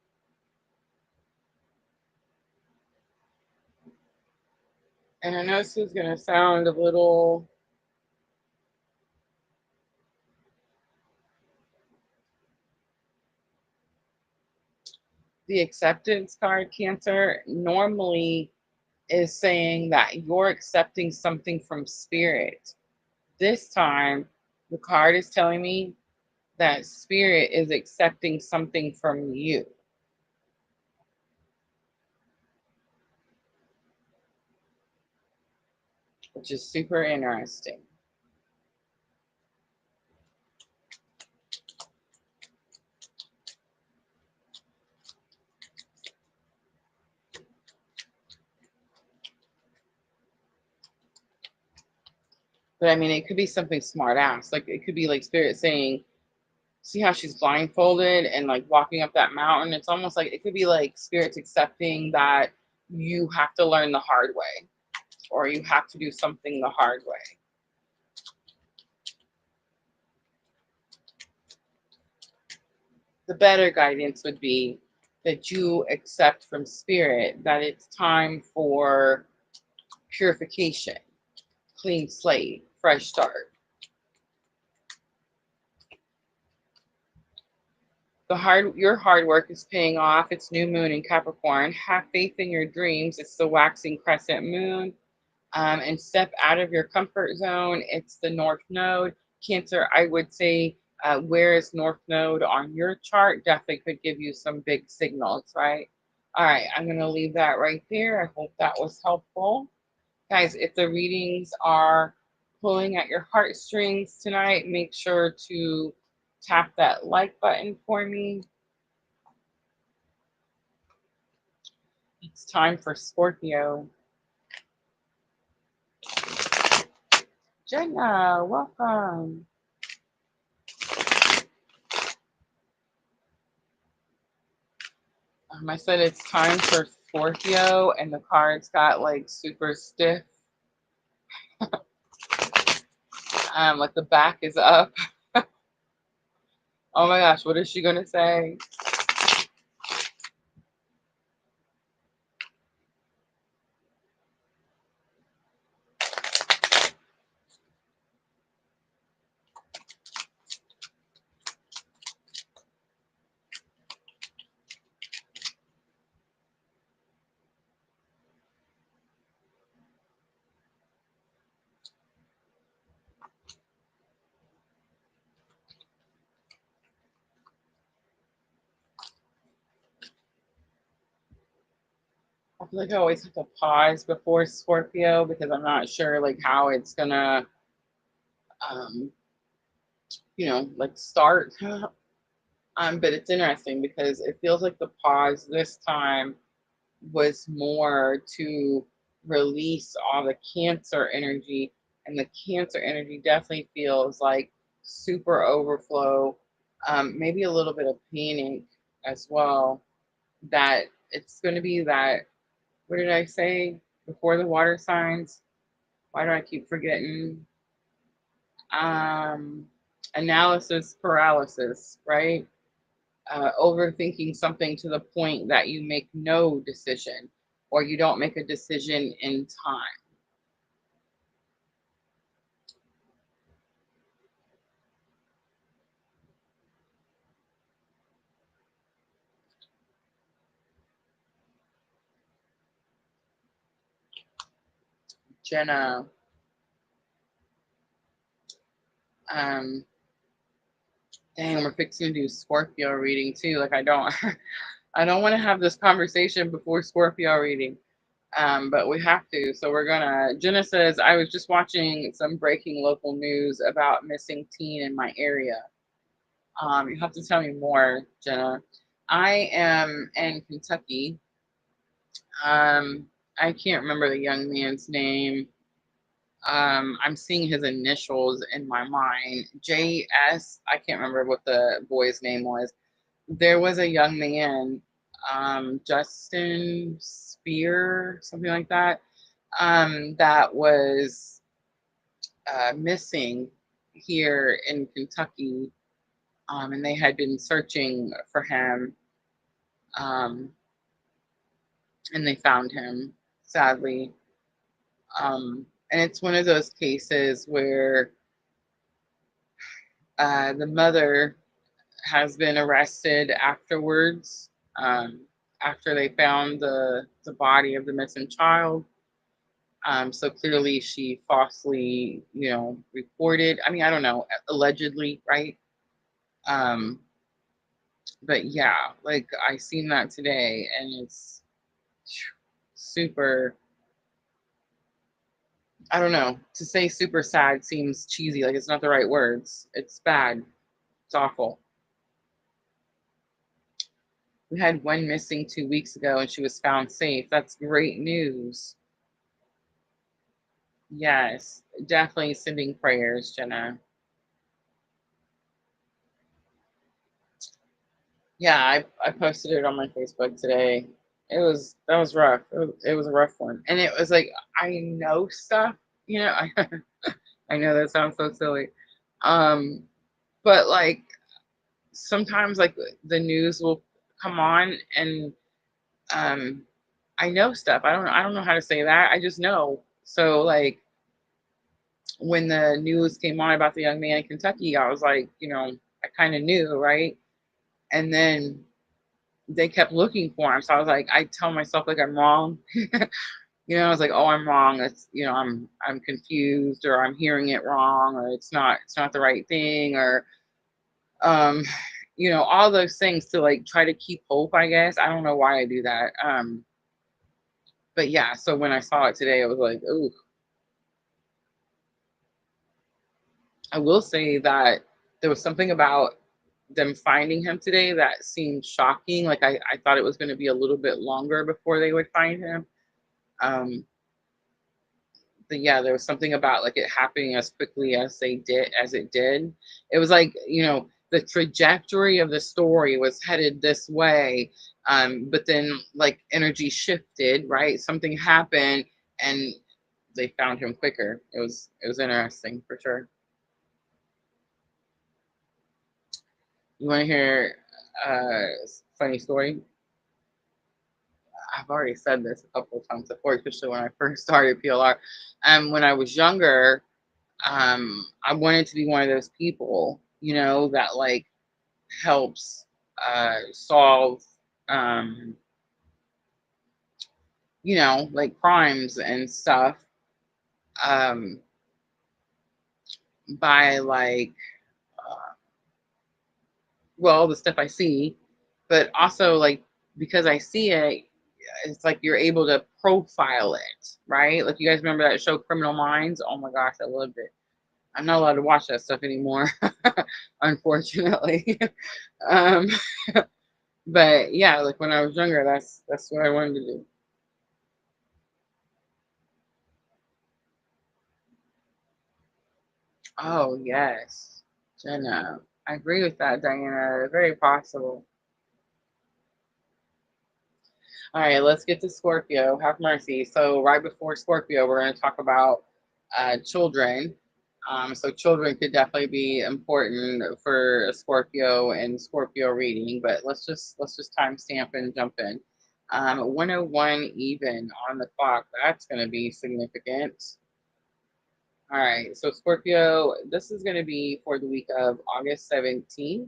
And I know this is going to sound a little the acceptance card, Cancer, normally is saying that you're accepting something from Spirit. This time, the card is telling me that Spirit is accepting something from you. Which is super interesting. But I mean, it could be something smart ass. Like it could be like Spirit saying, see how she's blindfolded and like walking up that mountain. It's almost like it could be like Spirit's accepting that you have to learn the hard way or you have to do something the hard way. The better guidance would be that you accept from Spirit that it's time for purification, clean slate, fresh start. Your hard work is paying off. It's new moon in Capricorn. Have faith in your dreams. It's the waxing crescent moon. And step out of your comfort zone. It's the North Node. Cancer, I would say, where is North Node on your chart? Definitely could give you some big signals, right? All right, I'm going to leave that right there. I hope that was helpful. Guys, if the readings are pulling at your heartstrings tonight, make sure to tap that like button for me. It's time for Scorpio. Jenna, welcome. I said it's time for Scorpio, and the cards got like super stiff. Like the back is up. Oh my gosh, what is she gonna say? feel like I always have to pause before Scorpio because I'm not sure like how it's gonna, um, like start. But it's interesting because it feels like the pause this time was more to release all the Cancer energy, and the Cancer energy definitely feels like super overflow, maybe a little bit of panic as well. That it's going to be that, what did I say before the water signs? Why do I keep forgetting? Um, Analysis paralysis, right? Overthinking something to the point that you make no decision or you don't make a decision in time. Jenna, um, dang, we're fixing to do Scorpio reading too. Like I don't, I don't want to have this conversation before Scorpio reading, but we have to. So we're gonna. Jenna says, I was just watching some breaking local news about missing teen in my area. You have to tell me more, Jenna. I am in Kentucky. Um, I can't remember the young man's name. I'm seeing his initials in my mind. JS. I can't remember what the boy's name was. There was a young man, Justin Spear, something like that, that was missing here in Kentucky, and they had been searching for him, um, and they found him, sadly. And it's one of those cases where the mother has been arrested afterwards, after they found the body of the missing child. So clearly she falsely, reported. I mean, I don't know, allegedly, right? Um, but yeah, like I seen that today and it's super, I don't know, to say super sad seems cheesy, like it's not the right words. It's bad. It's awful. We had one missing 2 weeks ago and she was found safe. That's great news. Yes, definitely sending prayers, Jenna. Yeah, I posted it on my Facebook today. That was rough. It was a rough one. And it was like I know stuff, I I know that sounds so silly. Um, but like sometimes like the news will come on and um I know stuff. I don't know how to say that. I just know. So like when the news came on about the young man in Kentucky, I was like, I kind of knew, right? And then they kept looking for him. So I was like, I tell myself like I'm wrong. I was like, oh, I'm wrong. It's I'm confused, or I'm hearing it wrong, or it's not the right thing, or um, all those things to like try to keep hope, I guess. I don't know why I do that. But yeah, so when I saw it today, it was like, ooh. I will say that there was something about them finding him today that seemed shocking. Like I thought it was going to be a little bit longer before they would find him. Um, but yeah, there was something about like it happening as quickly as it did. It was like, the trajectory of the story was headed this way. But then like energy shifted, right? Something happened and they found him quicker. It was interesting for sure. You want to hear a funny story? I've already said this a couple of times before, especially when I first started PLR. When I was younger, I wanted to be one of those people, that like helps solve, um, like crimes and stuff, um, by like, uh, well, the stuff I see, but also like because I see it, it's like you're able to profile it, right? Like you guys remember that show Criminal Minds? Oh my gosh, I loved it. I'm not allowed to watch that stuff anymore, unfortunately. um, but yeah, like when I was younger, that's what I wanted to do. Oh yes, Jenna. I agree with that, Diana. Very possible. All right, let's get to Scorpio. Have mercy. So right before Scorpio, we're going to talk about children. So children could definitely be important for a Scorpio and Scorpio reading, but let's just timestamp and jump in. 101 even on the clock. That's going to be significant. All right, so Scorpio, this is going to be for the week of August 17th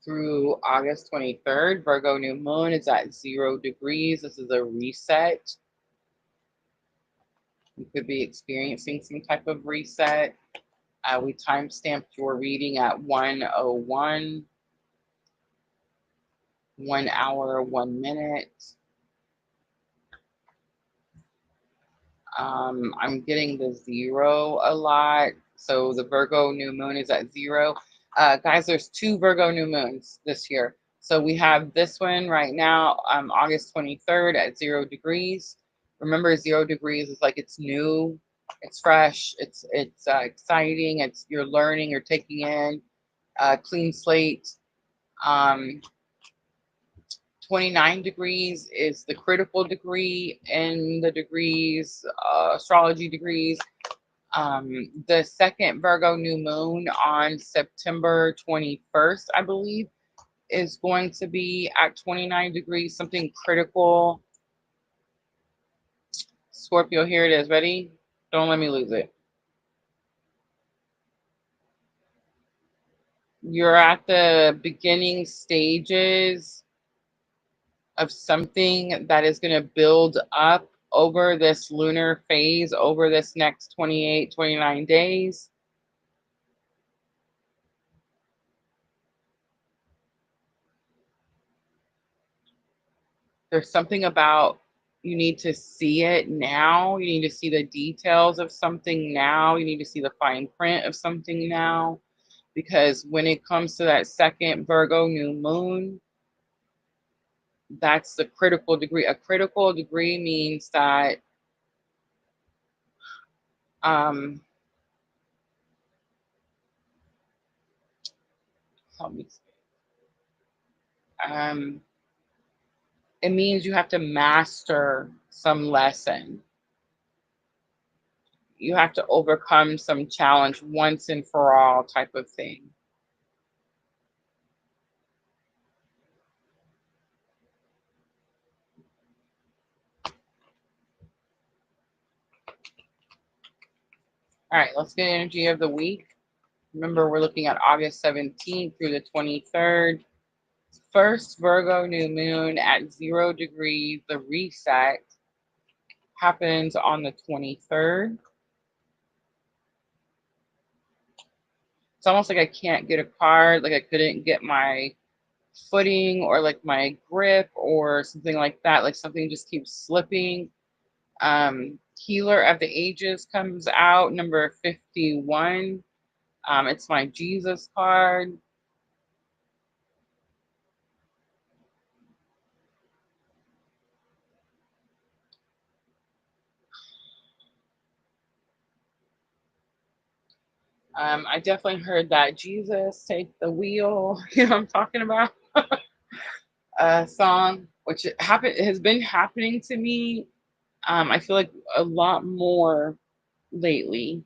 through August 23rd. Virgo new moon is at 0 degrees. This is a reset. You could be experiencing some type of reset. We timestamped your reading at 101, 1 hour, 1 minute. I'm getting the 0 a lot. So the Virgo new moon is at 0. Guys, there's 2 Virgo new moons this year. So we have this one right now, August 23rd at 0 degrees. Remember, 0 degrees is like it's new, it's fresh, it's exciting, it's you're learning, you're taking in clean slate. Um, 29 degrees is the critical degree in the degrees, astrology degrees. The second Virgo new moon on September 21st, I believe, is going to be at 29 degrees, something critical. Scorpio, here it is. Ready? Don't let me lose it. You're at the beginning stages of something that is going to build up over this lunar phase, over this next 28, 29 days. There's something about you need to see it now. You need to see the details of something now. You need to see the fine print of something now. Because when it comes to that second Virgo new moon, that's the critical degree. A critical degree means that um, help me. Um, it means you have to master some lesson. You have to overcome some challenge once and for all type of thing. All right, let's get energy of the week. Remember, we're looking at August 17th through the 23rd. First Virgo new moon at 0 degrees. The reset happens on the 23rd. It's almost like I can't get a card, like I couldn't get my footing or like my grip or something like that. Like something just keeps slipping. Healer of the Ages comes out, number 51. It's my Jesus card. I definitely heard that Jesus take the wheel. You know what I'm talking about? Song, which has been happening to me. I feel like a lot more lately.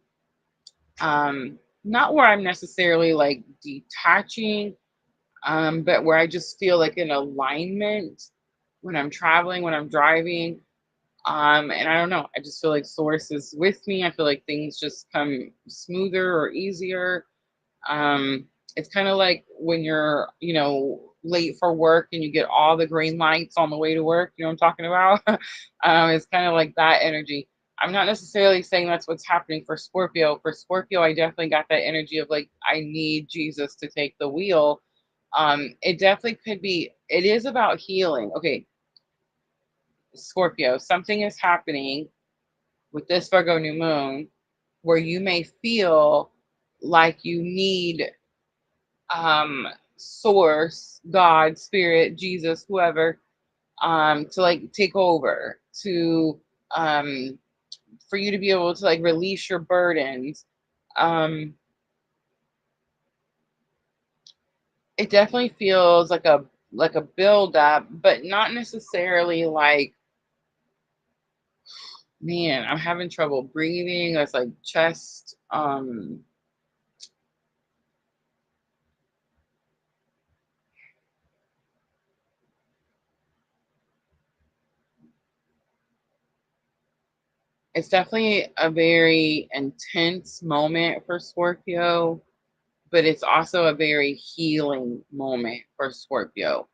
Not where I'm necessarily like detaching, but where I just feel like in alignment when I'm traveling, when I'm driving. And I don't know, I just feel like source is with me. I feel like things just come smoother or easier. Um, it's kind of like when you're, late for work and you get all the green lights on the way to work. You know what I'm talking about? It's kind of like that energy. I'm not necessarily saying that's what's happening for Scorpio. For Scorpio, I definitely got that energy of like, I need Jesus to take the wheel. It definitely could be, it is about healing. Okay. Scorpio, something is happening with this Virgo new moon where you may feel like you need source, God, spirit, Jesus, whoever, to like take over, to for you to be able to like release your burdens. It definitely feels like a build up, but not necessarily like, man, I'm having trouble breathing. It's like chest. It's definitely a very intense moment for Scorpio, but it's also a very healing moment for Scorpio.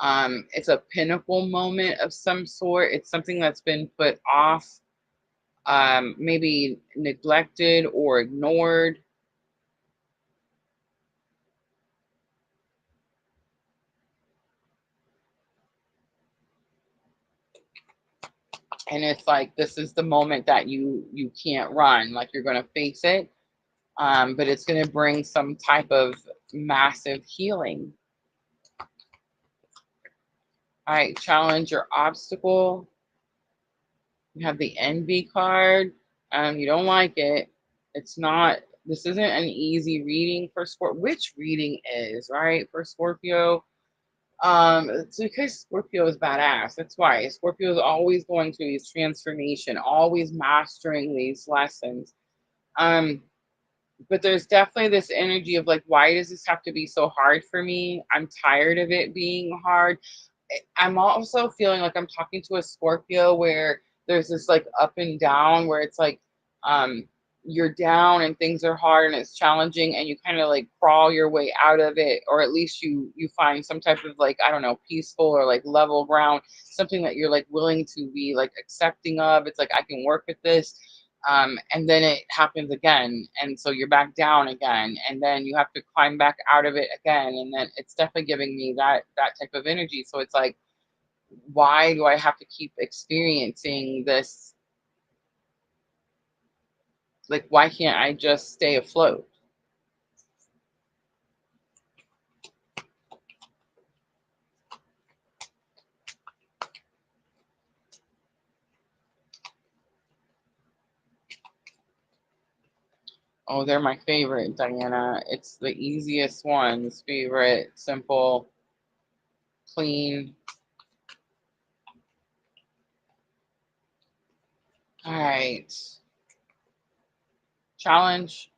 It's a pinnacle moment of some sort. It's something that's been put off, maybe neglected or ignored. And it's like this is the moment that you can't run, like you're going to face it, but it's going to bring some type of massive healing. All right, challenge your obstacle. You have the envy card. You don't like it. It's not, this isn't an easy reading for Scorpio. Which reading is, right, for Scorpio? It's because Scorpio is badass. That's why Scorpio is always going through these transformation, always mastering these lessons. Um, but there's definitely this energy of like, why does this have to be so hard for me? I'm tired of it being hard. I'm also feeling like I'm talking to a Scorpio where there's this like up and down where it's like um you're down and things are hard and it's challenging and you kind of like crawl your way out of it, or at least you find some type of like, I don't know, peaceful or like level ground, something that you're like willing to be like accepting of. It's like, I can work with this. And then it happens again, and so you're back down again, and then you have to climb back out of it again, and then it's definitely giving me that type of energy. So it's like, why do I have to keep experiencing this? Like, why can't I just stay afloat? Oh, they're my favorite, Diana. It's the easiest ones. Favorite, simple, clean. All right. Challenge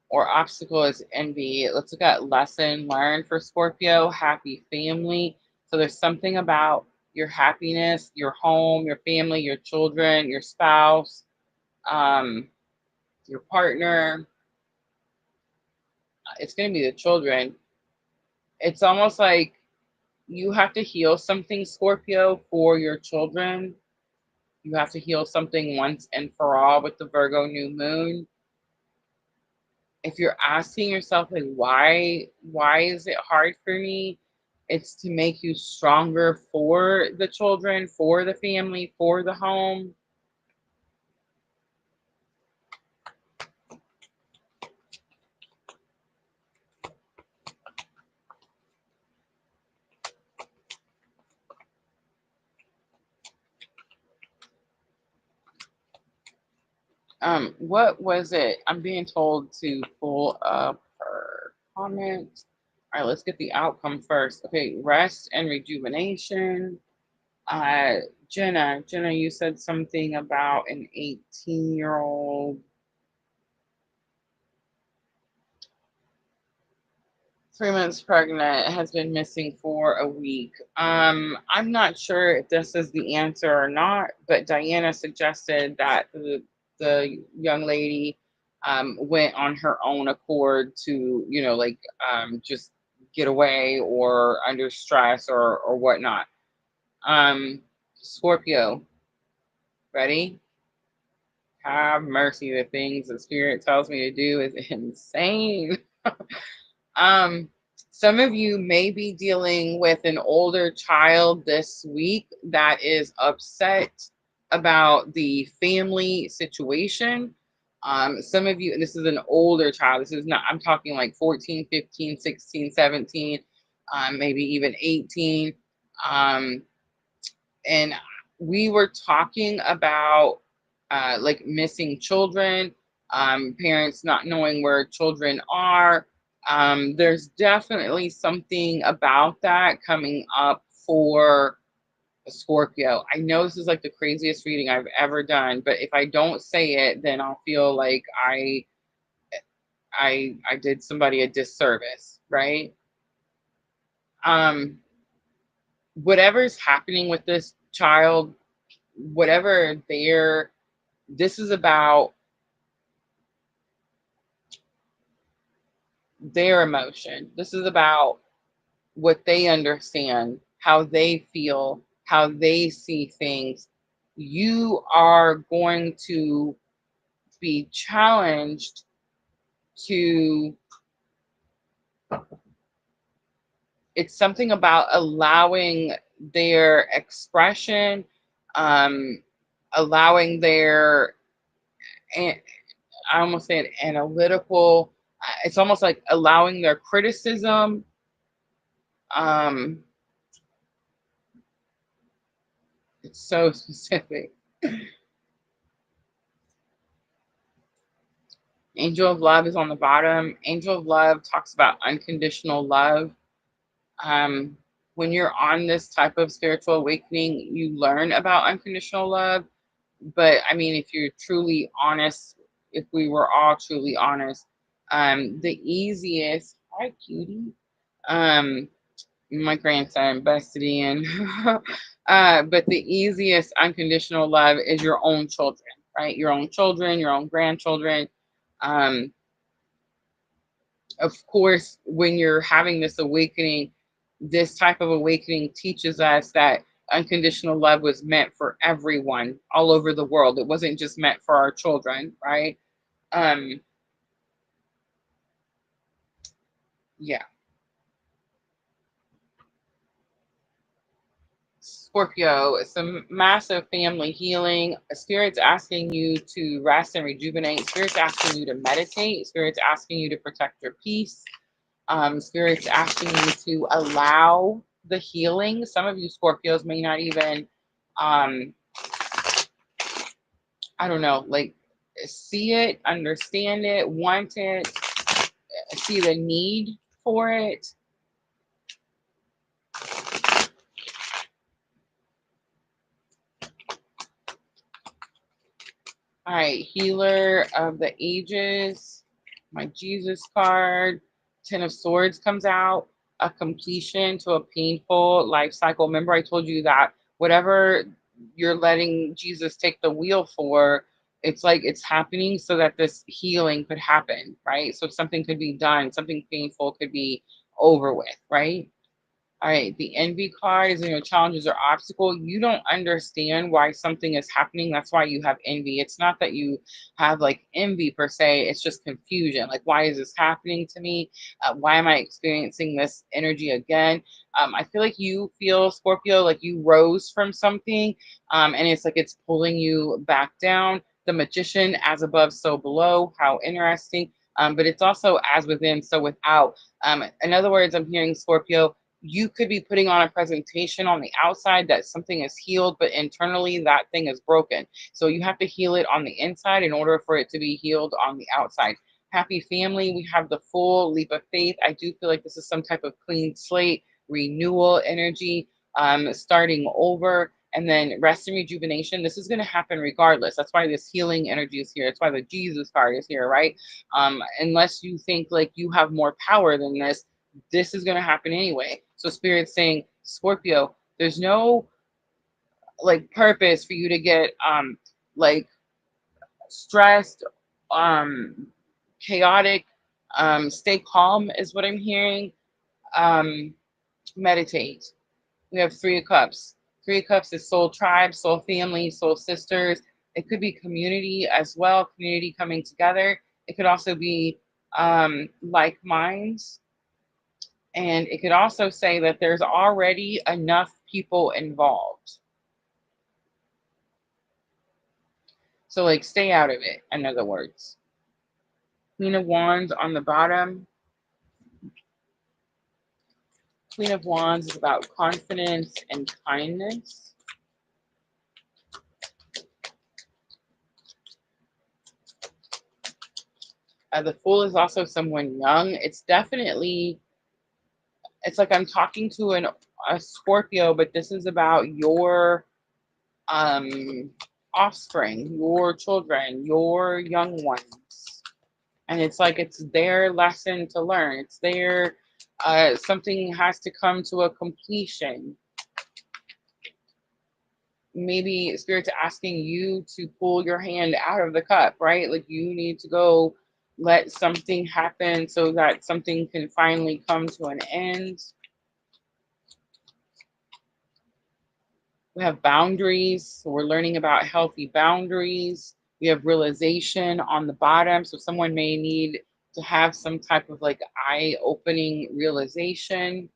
or obstacle is envy. Let's look at lesson learned for Scorpio. Happy family. So there's something about your happiness, your home, your family, your children, your spouse, um, your partner. It's going to be the children. It's almost like you have to heal something, Scorpio, for your children. You have to heal something once and for all with the Virgo new moon. If you're asking yourself like, why is it hard for me, it's to make you stronger for the children, for the family, for the home. What was it? I'm being told to pull up her comment. All right, let's get the outcome first. Okay, rest and rejuvenation. uh Jenna, you said something about an 18-year-old 3 months pregnant, has been missing for a week. I'm not sure if this is the answer or not, but Diana suggested that the young lady went on her own accord to, like just get away or under stress or whatnot. Scorpio, ready? Have mercy. The things the spirit tells me to do is insane. um Some of you may be dealing with an older child this week that is upset about the family situation. Some of you, and this is an older child, this is not, I'm talking like 14, 15, 16, 17, maybe even 18. Um, and we were talking about like missing children, parents not knowing where children are. There's definitely something about that coming up for a Scorpio. I know this is like the craziest reading I've ever done, but if I don't say it, then I'll feel like I did somebody a disservice, right? Whatever's happening with this child, whatever this is about their emotion. This is about what they understand, how they feel, how they see things. You are going to be challenged to, it's something about allowing their expression, um, allowing their, I almost said analytical, it's almost like allowing their criticism. Um, it's so specific. Angel of Love is on the bottom. Angel of Love talks about unconditional love. Um, when you're on this type of spiritual awakening, you learn about unconditional love. But I mean, if you're truly honest, if we were all truly honest, the easiest, hi cutie, um, my grandson busted in. But the easiest unconditional love is your own children, right? Your own children, your own grandchildren. Um, of course, when you're having this awakening, this type of awakening teaches us that unconditional love was meant for everyone all over the world. It wasn't just meant for our children, right? Um, yeah. Scorpio, some massive family healing. Spirit's asking you to rest and rejuvenate. Spirit's asking you to meditate. Spirit's asking you to protect your peace. Spirit's asking you to allow the healing. Some of you Scorpios may not even, I don't know, like see it, understand it, want it, see the need for it. All right, Healer of the Ages, my Jesus card, Ten of Swords comes out, a completion to a painful life cycle. Remember, I told you that whatever you're letting Jesus take the wheel for, it's like it's happening so that this healing could happen, right? So something could be done, something painful could be over with, right? All right, the envy card is, challenges or obstacle. You don't understand why something is happening. That's why you have envy. It's not that you have like envy per se. It's just confusion. Like, why is this happening to me? Why am I experiencing this energy again? I feel like you feel, Scorpio, like you rose from something, and it's like it's pulling you back down. The Magician, as above, so below. How interesting. But it's also as within, so without. In other words, I'm hearing, Scorpio, you could be putting on a presentation on the outside that something is healed, but internally that thing is broken. So you have to heal it on the inside in order for it to be healed on the outside. Happy family, we have the full leap of faith. I do feel like this is some type of clean slate, renewal energy, starting over. And then rest and rejuvenation. This is going to happen regardless. That's why this healing energy is here. That's why the Jesus card is here, right? Unless you think like you have more power than this is going to happen anyway. So Spirit's saying, Scorpio, there's no like purpose for you to get like stressed, um chaotic. Stay calm is what I'm hearing. um Meditate. We have Three of Cups. Three of Cups is soul tribe, soul family, soul sisters. It could be community as well, community coming together. It could also be like minds. And it could also say that there's already enough people involved. So like stay out of it, in other words. Queen of Wands on the bottom. Queen of Wands is about confidence and kindness. The Fool is also someone young. It's definitely, it's like I'm talking to a Scorpio, but this is about your offspring, your children, your young ones. And it's like it's their lesson to learn. It's their, something has to come to a completion. Maybe Spirit's asking you to pull your hand out of the cup, right? Like you need to go let something happen so that something can finally come to an end. We have boundaries. So we're learning about healthy boundaries. We have realization on the bottom. So someone may need to have some type of like eye-opening realization.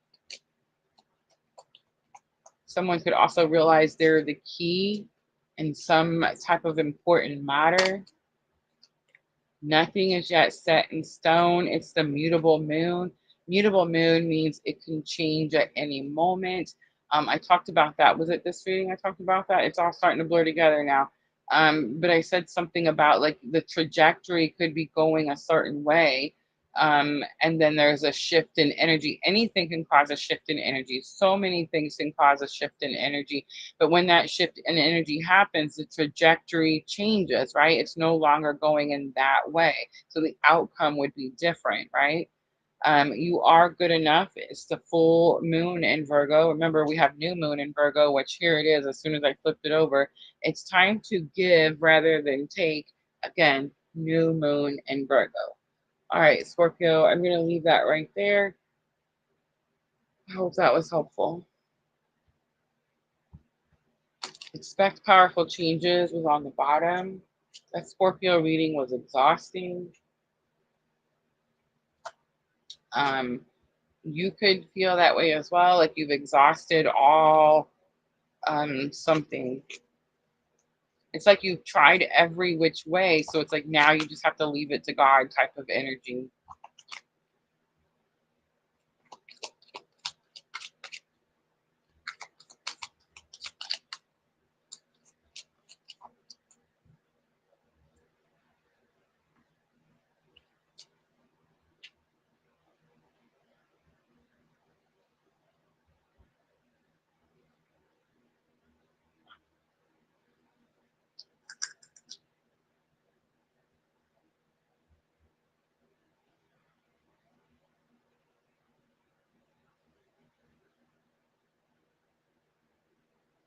Someone could also realize they're the key in some type of important matter. Nothing is yet set in stone. It's the mutable moon. Mutable moon means it can change at any moment. I talked about that. Was it this reading I talked about that? It's all starting to blur together now. But I said something about like the trajectory could be going a certain way. And then there's a shift in energy. Anything can cause a shift in energy. So many things can cause a shift in energy. But when that shift in energy happens, the trajectory changes, right? It's no longer going in that way. So the outcome would be different, right? You are good enough. It's the full moon in Virgo. Remember, we have new moon in Virgo, which here it is. As soon as I flipped it over, it's time to give rather than take. Again, new moon in Virgo. All right, Scorpio, I'm going to leave that right there. I hope that was helpful. Expect powerful changes was on the bottom. That Scorpio reading was exhausting. You could feel that way as well, like you've exhausted all something. It's like you've tried every which way, so it's like now you just have to leave it to God type of energy.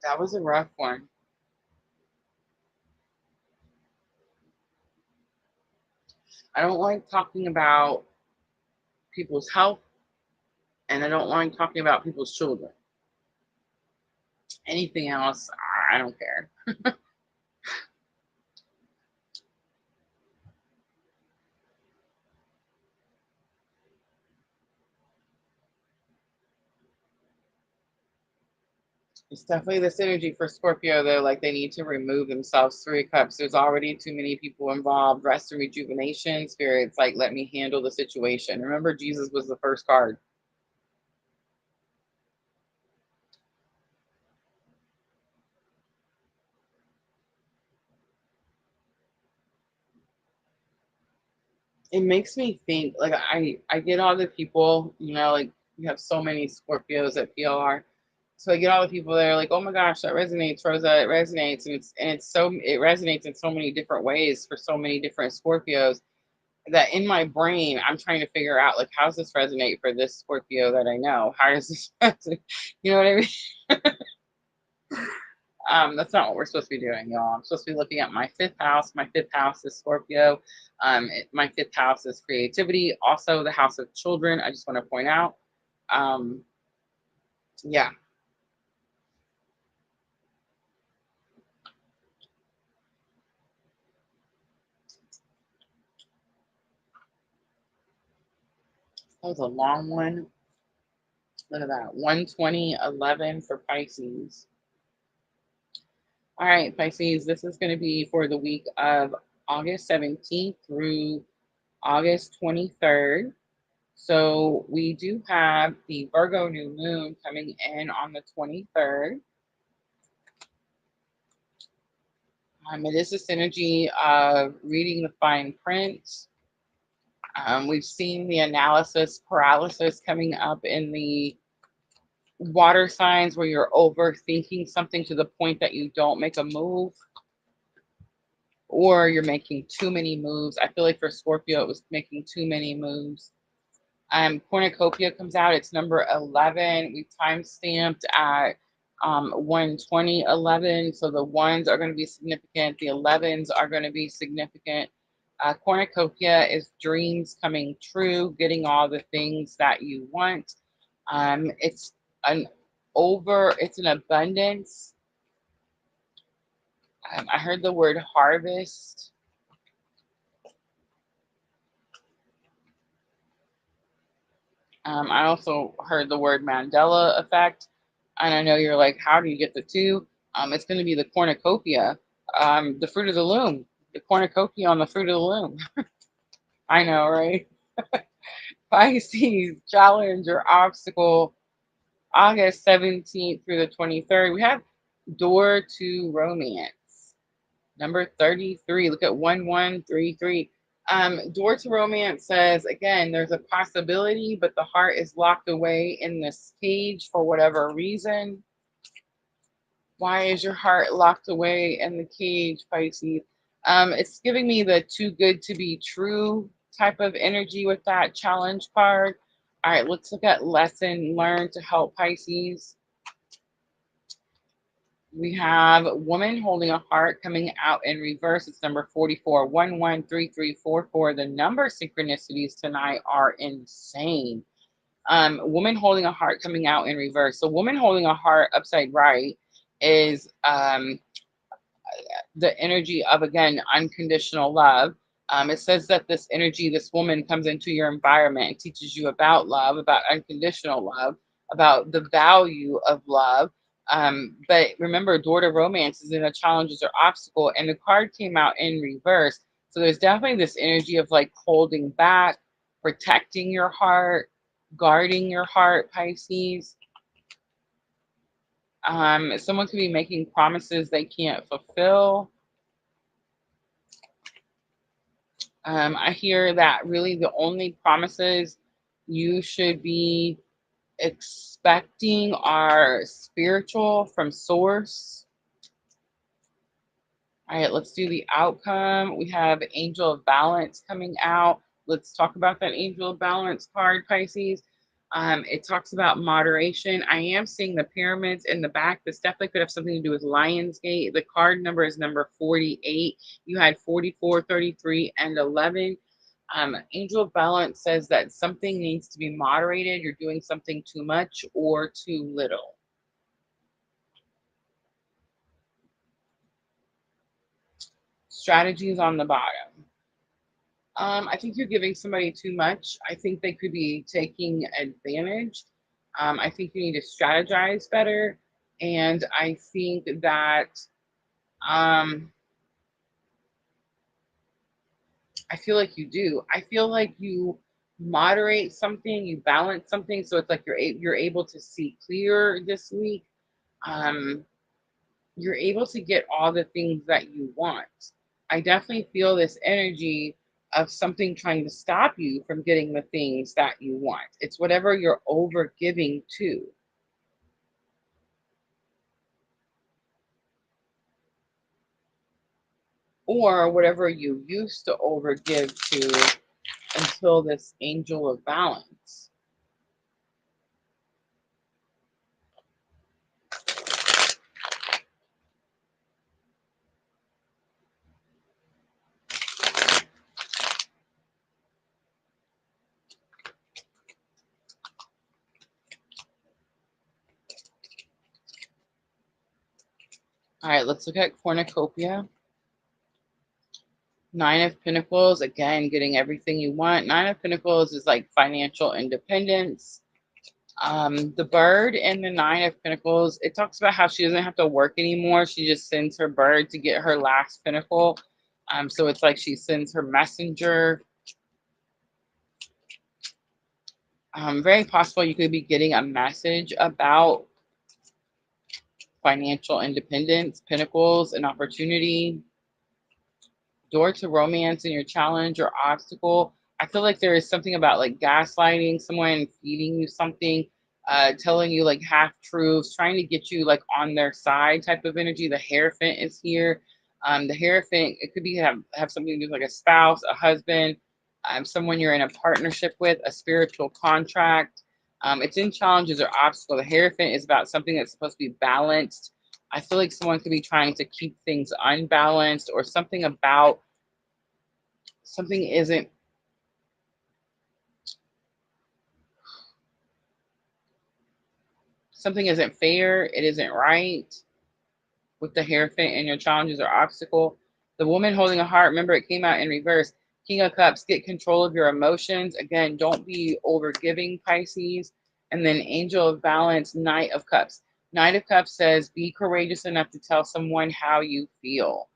That was a rough one. I don't like talking about people's health, and I don't like talking about people's children. Anything else, I don't care. It's definitely this energy for Scorpio, though. Like they need to remove themselves. 3 of Cups. There's already too many people involved. Rest and rejuvenation. Spirit's like, let me handle the situation. Remember, Jesus was the first card. It makes me think. Like I get all the people. You know, like you have so many Scorpios at PLR. So I get all the people that are like, oh my gosh, that resonates, Rosa. It resonates, and it resonates in so many different ways for so many different Scorpios. That in my brain, I'm trying to figure out like, how's this resonate for this Scorpio that I know? How does this resonate? You know what I mean? That's not what we're supposed to be doing, y'all. I'm supposed to be looking at my 5th house. My 5th house is Scorpio. My 5th house is creativity. Also, the house of children. I just want to point out. Yeah. That was a long one. Look at that. 12011 for Pisces. All right, Pisces, this is going to be for the week of August 17th through August 23rd. So we do have the Virgo new moon coming in on the 23rd. It is this energy of reading the fine print. We've seen the analysis paralysis coming up in the water signs where you're overthinking something to the point that you don't make a move, or you're making too many moves. I feel like for Scorpio, it was making too many moves. Cornucopia comes out. It's number 11. We time stamped at 12011. So the ones are going to be significant. The 11s are going to be significant. Cornucopia is dreams coming true, getting all the things that you want. It's an abundance. I heard the word harvest. I also heard the word Mandela effect. And I know you're like, how do you get the two? It's going to be the cornucopia, the fruit of the loom, the cornucopia on the fruit of the loom. I know, right? Pisces, challenge or obstacle, August 17th through the 23rd. We have door to romance, number 33. Look at 1133. Door to romance says, again, there's a possibility, but the heart is locked away in this cage for whatever reason. Why is your heart locked away in the cage, Pisces? It's giving me the too good to be true type of energy with that challenge card. All right, let's look at lesson learned to help Pisces. We have woman holding a heart coming out in reverse. It's number 44, 113344. The number synchronicities tonight are insane. Woman holding a heart coming out in reverse. So woman holding a heart upside right is the energy of, again, unconditional love. It says that this energy, this woman comes into your environment and teaches you about love, about unconditional love, about the value of love. But remember, door to romance is in a challenges or obstacle, and the card came out in reverse. So there's definitely this energy of like holding back, protecting your heart, guarding your heart, Pisces. Someone could be making promises they can't fulfill. I hear that really the only promises you should be expecting are spiritual from source. All right, let's do the outcome. We have Angel of Balance coming out. Let's talk about that Angel of Balance card, Pisces. It talks about moderation. I am seeing the pyramids in the back. This definitely could have something to do with Lionsgate. The card number is number 48. You had 44, 33, and 11. Angel of Balance says that something needs to be moderated. You're doing something too much or too little. Strategies on the bottom. I think you're giving somebody too much. I think they could be taking advantage. I think you need to strategize better. And I think that I feel like you do. I feel like you moderate something, you balance something, so it's like you're able to see clear this week. You're able to get all the things that you want. I definitely feel this energy of something trying to stop you from getting the things that you want. It's whatever you're over giving to. Or whatever you used to overgive to until this angel of balance. All right, let's look at cornucopia. Nine of Pentacles, again, getting everything you want. Nine of Pentacles is like financial independence. The bird and the Nine of Pentacles, it talks about how she doesn't have to work anymore. She just sends her bird to get her last pinnacle. So it's like she sends her messenger. Very possible you could be getting a message about financial independence, pinnacles, and opportunity. Door to romance in your challenge or obstacle. I feel like there is something about like gaslighting someone, feeding you something, telling you like half truths, trying to get you like on their side type of energy. The Hierophant is here. The Hierophant, it could be have something to do with like a spouse, a husband, someone you're in a partnership with, a spiritual contract. It's in challenges or obstacle. The Hierophant is about something that's supposed to be balanced. I feel like someone could be trying to keep things unbalanced, or something about something isn't fair, it isn't right with the Hierophant and your challenges or obstacle. The woman holding a heart, remember it came out in reverse. King of Cups, get control of your emotions. Again, don't be overgiving, Pisces. And then Angel of Balance, Knight of Cups. Knight of Cups says, be courageous enough to tell someone how you feel.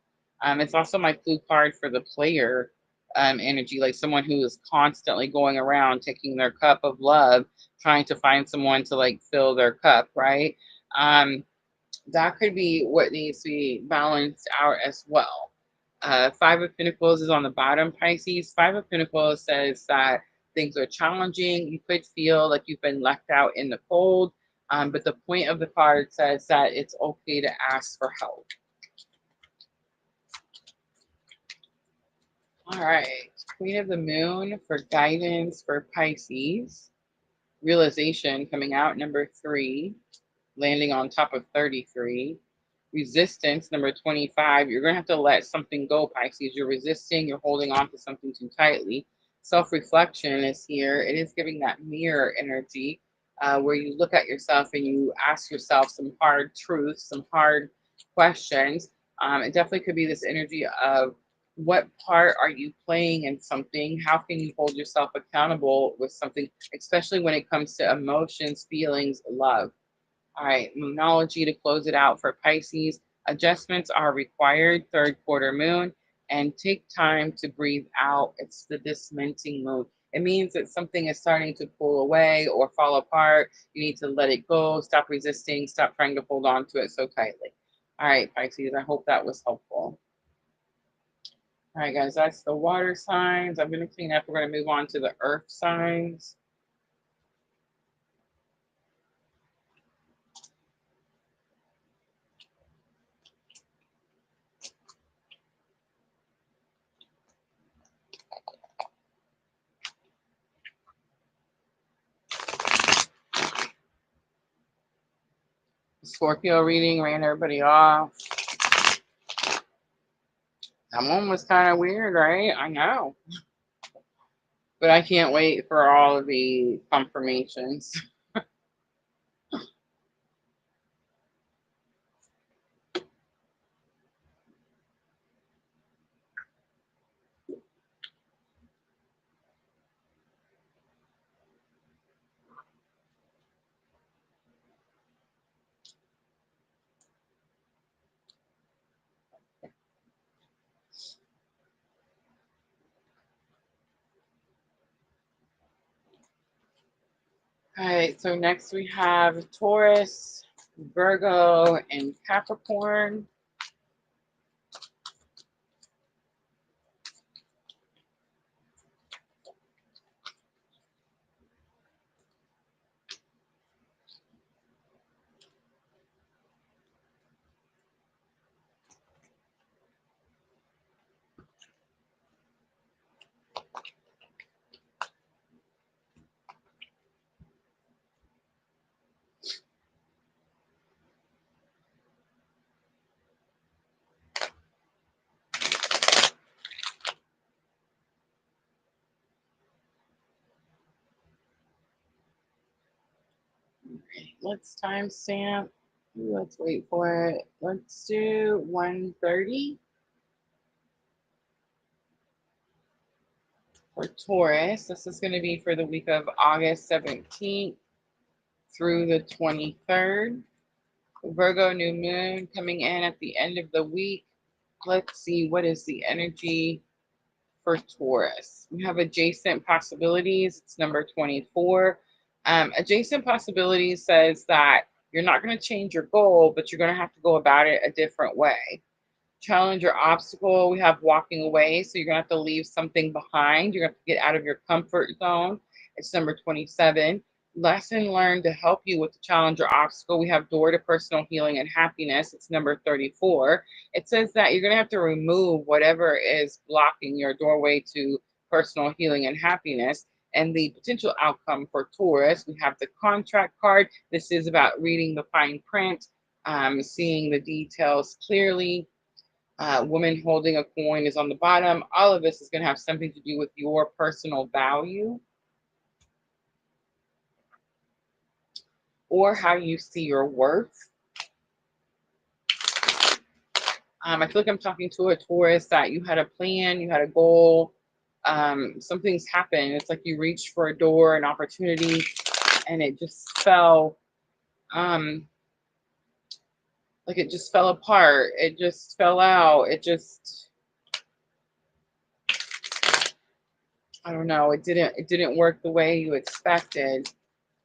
It's also my clue card for the player energy, like someone who is constantly going around taking their cup of love, trying to find someone to like fill their cup, right? That could be what needs to be balanced out as well. Five of Pentacles is on the bottom, Pisces. Five of Pentacles says that things are challenging. You could feel like you've been left out in the cold, but the point of the card says that it's okay to ask for help. All right, Queen of the Moon for guidance for Pisces. Realization coming out, number 3, landing on top of 33. Resistance, number 25. You're going to have to let something go, Pisces. You're resisting, you're holding on to something too tightly. Self-reflection is here. It is giving that mirror energy, where you look at yourself and you ask yourself some hard truths, some hard questions. It definitely could be this energy of, what part are you playing in something? How can you hold yourself accountable with something, especially when it comes to emotions, feelings, love? All right, Moonology to close it out for Pisces. Adjustments are required, third quarter moon, and take time to breathe out. It's the dismantling moon. It means that something is starting to pull away or fall apart. You need to let it go, stop resisting, stop trying to hold on to it so tightly. All right, Pisces, I hope that was helpful. All right, guys, that's the water signs. I'm going to clean up. We're going to move on to the earth signs. Scorpio reading ran everybody off. That one was kind of weird, right? I know. But I can't wait for all of the confirmations. All right, so next we have Taurus, Virgo, and Capricorn. Let's timestamp. Let's wait for it. Let's do 1:30 for Taurus. This is going to be for the week of August 17th through the 23rd. Virgo new moon coming in at the end of the week. Let's see, what is the energy for Taurus? We have adjacent possibilities. It's number 24. Adjacent possibilities says that you're not going to change your goal, but you're going to have to go about it a different way. Challenge or obstacle, we have walking away. So you're going to have to leave something behind. You're going to have to get out of your comfort zone. It's number 27. Lesson learned to help you with the challenge or obstacle. We have door to personal healing and happiness. It's number 34. It says that you're going to have to remove whatever is blocking your doorway to personal healing and happiness. And the potential outcome for Taurus, we have the contract card. This is about reading the fine print, seeing the details clearly. Woman holding a coin is on the bottom. All of this is going to have something to do with your personal value or how you see your worth. I feel like I'm talking to a Taurus that you had a plan, you had a goal, something's happened. It's like you reached for a door, an opportunity, and it just fell, like it just fell apart. It just fell out. It just, I don't know. It didn't work the way you expected.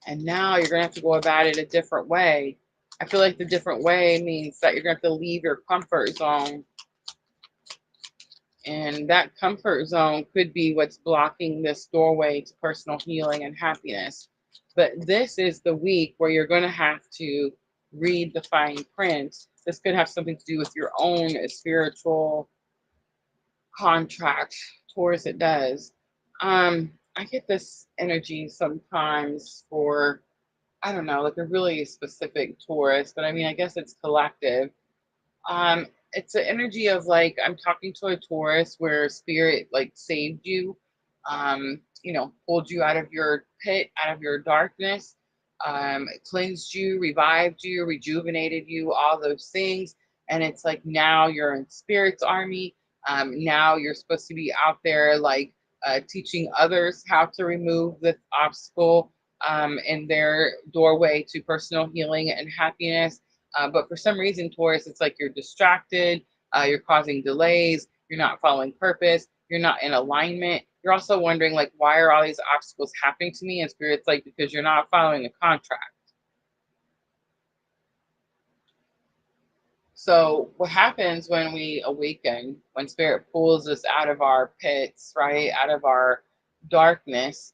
And now you're going to have to go about it a different way. I feel like the different way means that you're going to have to leave your comfort zone. And that comfort zone could be what's blocking this doorway to personal healing and happiness. But this is the week where you're going to have to read the fine print. This could have something to do with your own spiritual contract. Taurus, it does. I get this energy sometimes for, I don't know, like a really specific Taurus, but I mean, I guess it's collective. It's an energy of like, I'm talking to a Taurus where spirit like saved you, pulled you out of your pit, out of your darkness, cleansed you, revived you, rejuvenated you, all those things. And it's like now you're in spirit's army. Now you're supposed to be out there like teaching others how to remove this obstacle in their doorway to personal healing and happiness. But for some reason, Taurus, it's like you're distracted, you're causing delays, you're not following purpose, you're not in alignment. You're also wondering, like, why are all these obstacles happening to me? And Spirit's like, because you're not following the contract. So what happens when we awaken, when Spirit pulls us out of our pits, right, out of our darkness,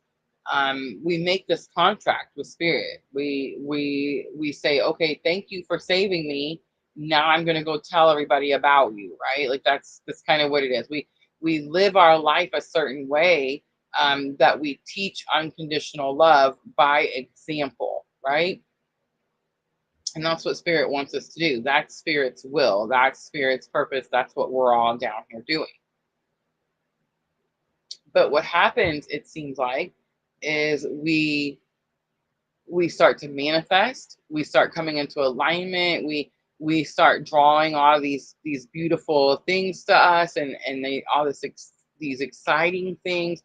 we make this contract with Spirit. We say, okay, thank you for saving me. Now I'm going to go tell everybody about you, right? Like that's kind of what it is. We live our life a certain way, that we teach unconditional love by example, right? And that's what Spirit wants us to do. That's Spirit's will. That's Spirit's purpose. That's what we're all down here doing. But what happens, it seems like, is we start to manifest. We start coming into alignment. We start drawing all these beautiful things to us, and these exciting things.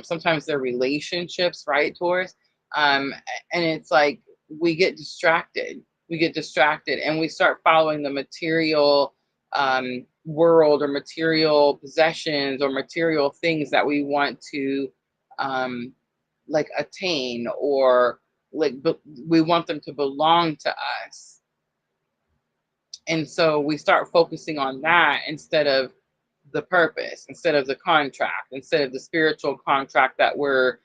Sometimes they're relationships, right, Taurus? And it's like we get distracted. And we start following the material world or material possessions or material things that we want to like attain, or like we want them to belong to us. And so we start focusing on that instead of the purpose, instead of the contract, instead of the spiritual contract that we're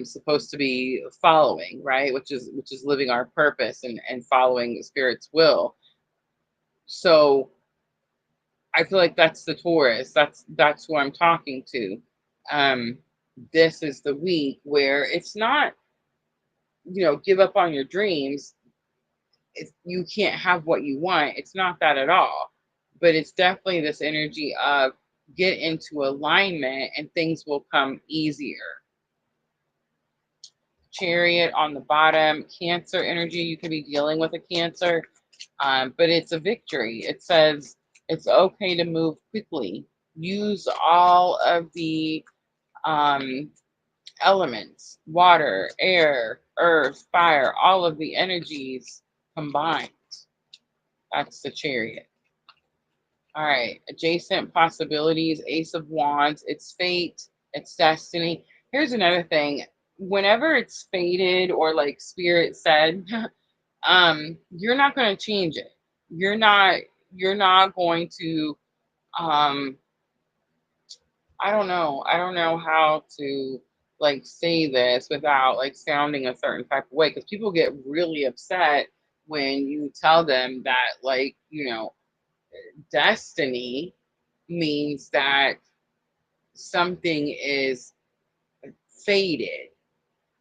supposed to be following, right? Which is living our purpose and following the Spirit's will. So I feel like that's the Taurus. That's who I'm talking to. This is the week where it's not, give up on your dreams. You can't have what you want. It's not that at all. But it's definitely this energy of get into alignment and things will come easier. Chariot on the bottom, Cancer energy. You could be dealing with a Cancer, but it's a victory. It says it's okay to move quickly. Use all of the elements, water, air, earth, fire, all of the energies combined. That's the Chariot. All right, adjacent possibilities, Ace of Wands, it's fate, it's destiny. Here's another thing. Whenever it's fated or like spirit said, you're not going to change it. You're not going to I don't know how to like say this without like sounding a certain type of way, because people get really upset when you tell them that, like, destiny means that something is fated.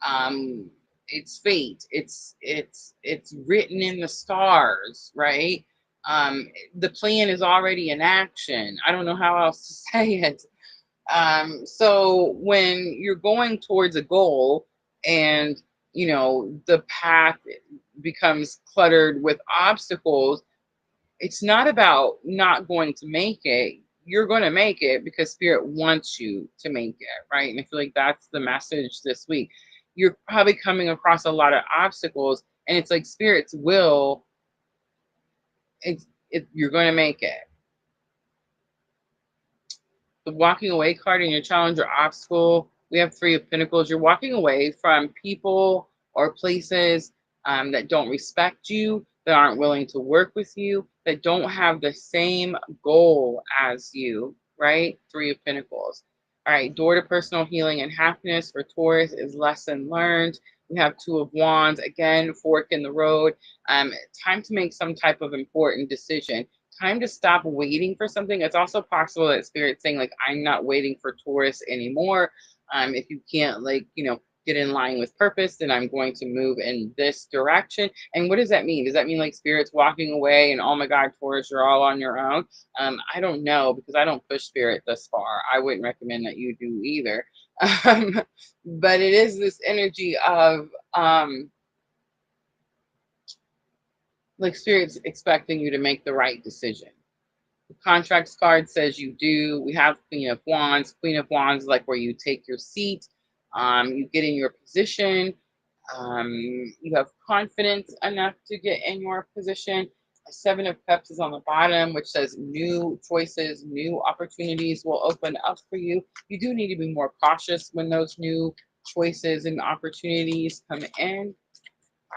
um it's fate, it's written in the stars, right? The plan is already in action. I don't know how else to say it. So when you're going towards a goal and the path becomes cluttered with obstacles, it's not about not going to make it. You're going to make it because spirit wants you to make it, right? And I feel like that's the message this week. You're probably coming across a lot of obstacles, and it's like spirit's will. You're going to make it. The walking away card in your challenge or obstacle, we have Three of Pentacles. You're walking away from people or places that don't respect you, that aren't willing to work with you, that don't have the same goal as you, right? Three of Pentacles. All right, door to personal healing and happiness for Taurus is lesson learned. We have Two of Wands, again, fork in the road. Time to make some type of important decision. Time to stop waiting for something. It's also possible that Spirit's saying, like, I'm not waiting for Taurus anymore. If you can't, like, get in line with purpose, then I'm going to move in this direction. And what does that mean? Does that mean like Spirit's walking away and, oh my God, Taurus, you're all on your own? I don't know, because I don't push Spirit this far. I wouldn't recommend that you do either. But it is this energy of like Spirit's expecting you to make the right decision. The contracts card says you do. We have Queen of Wands. Queen of Wands is like where you take your seat. You get in your position. You have confidence enough to get in your position. A Seven of Cups is on the bottom, which says new choices, new opportunities will open up for you. You do need to be more cautious when those new choices and opportunities come in.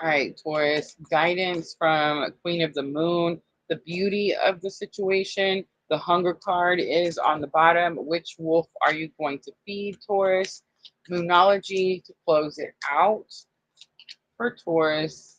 All right, Taurus, guidance from Queen of the Moon, the beauty of the situation. The Hunger card is on the bottom. Which wolf are you going to feed, Taurus? Moonology to close it out for Taurus.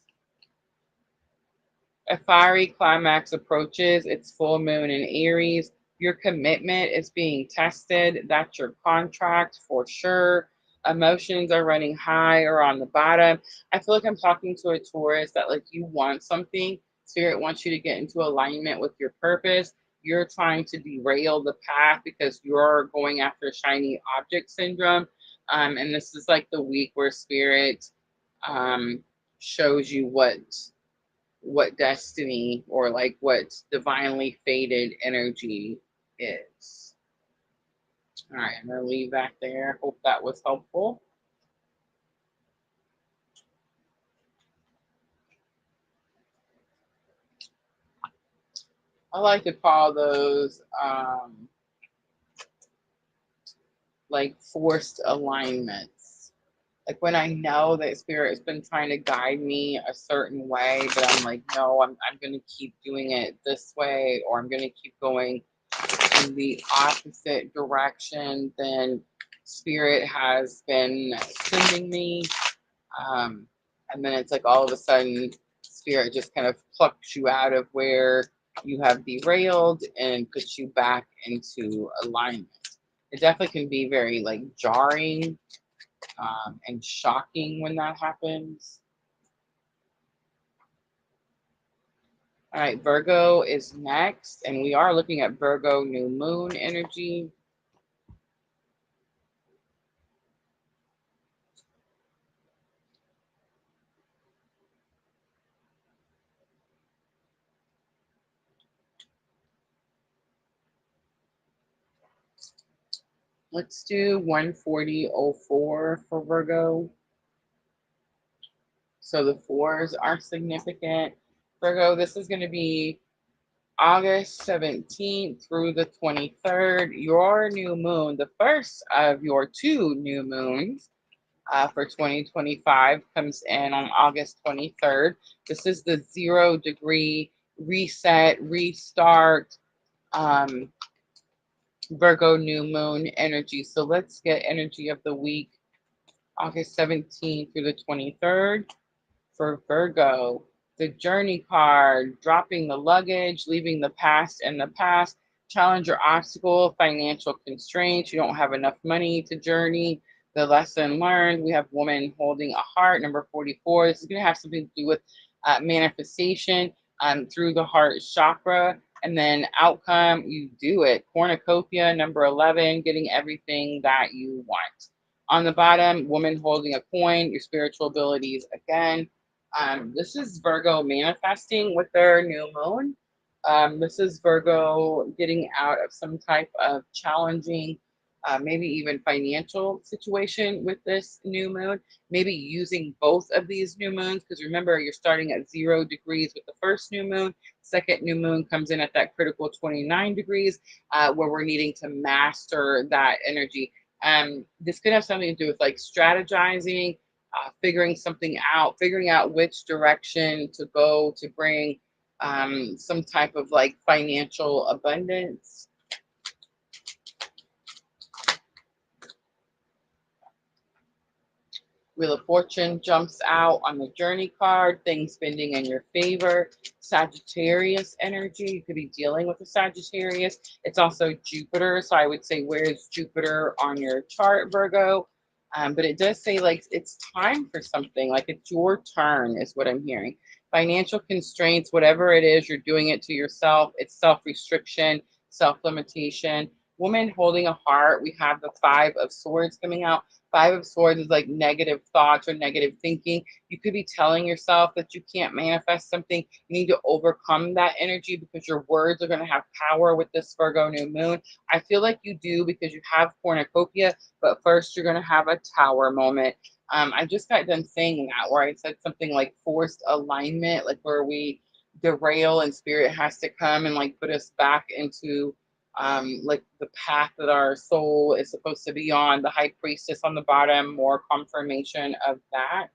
A fiery climax approaches. It's full moon in Aries. Your commitment is being tested. That's your contract for sure. Emotions are running high or on the bottom. I feel like I'm talking to a Taurus that, like, you want something. Spirit wants you to get into alignment with your purpose. You're trying to derail the path because you're going after shiny object syndrome. And this is like the week where Spirit shows you what destiny or like what divinely fated energy is. All right, I'm going to leave that there. Hope that was helpful. I like to call those like forced alignments. Like when I know that Spirit has been trying to guide me a certain way, but I'm like, no, I'm going to keep doing it this way, or I'm going to keep going in the opposite direction than Spirit has been sending me. And then it's like all of a sudden, Spirit just kind of plucks you out of where you have derailed and puts you back into alignment. It definitely can be very like jarring and shocking when that happens. All right, Virgo is next, and we are looking at Virgo new moon energy. Let's do 140.04 for Virgo. So the fours are significant. Virgo, this is going to be August 17th through the 23rd. Your new moon, the first of your two new moons for 2025, comes in on August 23rd. This is the 0 degree reset, restart, Virgo new moon energy. So let's get energy of the week, August 17th through the 23rd. For Virgo, the journey card, dropping the luggage, leaving the past in the past, challenge or obstacle, financial constraints, you don't have enough money to journey. The lesson learned, we have woman holding a heart, number 44. This is going to have something to do with manifestation through the heart chakra. And then outcome, you do it. Cornucopia, number 11, getting everything that you want. On the bottom, woman holding a coin, your spiritual abilities again. This is Virgo manifesting with their new moon. This is Virgo getting out of some type of challenging, maybe even financial situation with this new moon. Maybe using both of these new moons, because remember, you're starting at 0 degrees with the first new moon. Second new moon comes in at that critical 29 degrees, where we're needing to master that energy. This could have something to do with like strategizing, figuring something out, figuring out which direction to go to bring some type of like financial abundance. Wheel of Fortune jumps out on the journey card, things bending in your favor. Sagittarius energy, you could be dealing with a Sagittarius. It's also Jupiter, so I would say, where's Jupiter on your chart, Virgo? But it does say like it's time for something, like it's your turn, is what I'm hearing. Financial constraints, whatever it is, you're doing it to yourself. It's self-restriction, self-limitation. Woman holding a heart, we have the Five of Swords coming out. Five of Swords is like negative thoughts or negative thinking. You could be telling yourself that you can't manifest something. You need to overcome that energy because your words are going to have power with this Virgo new moon. I feel like you do because you have cornucopia, but first you're going to have a tower moment. I just got done saying that where I said something like forced alignment, like where we derail and spirit has to come and like put us back into like the path that our soul is supposed to be on. The High Priestess on the bottom, more confirmation of that.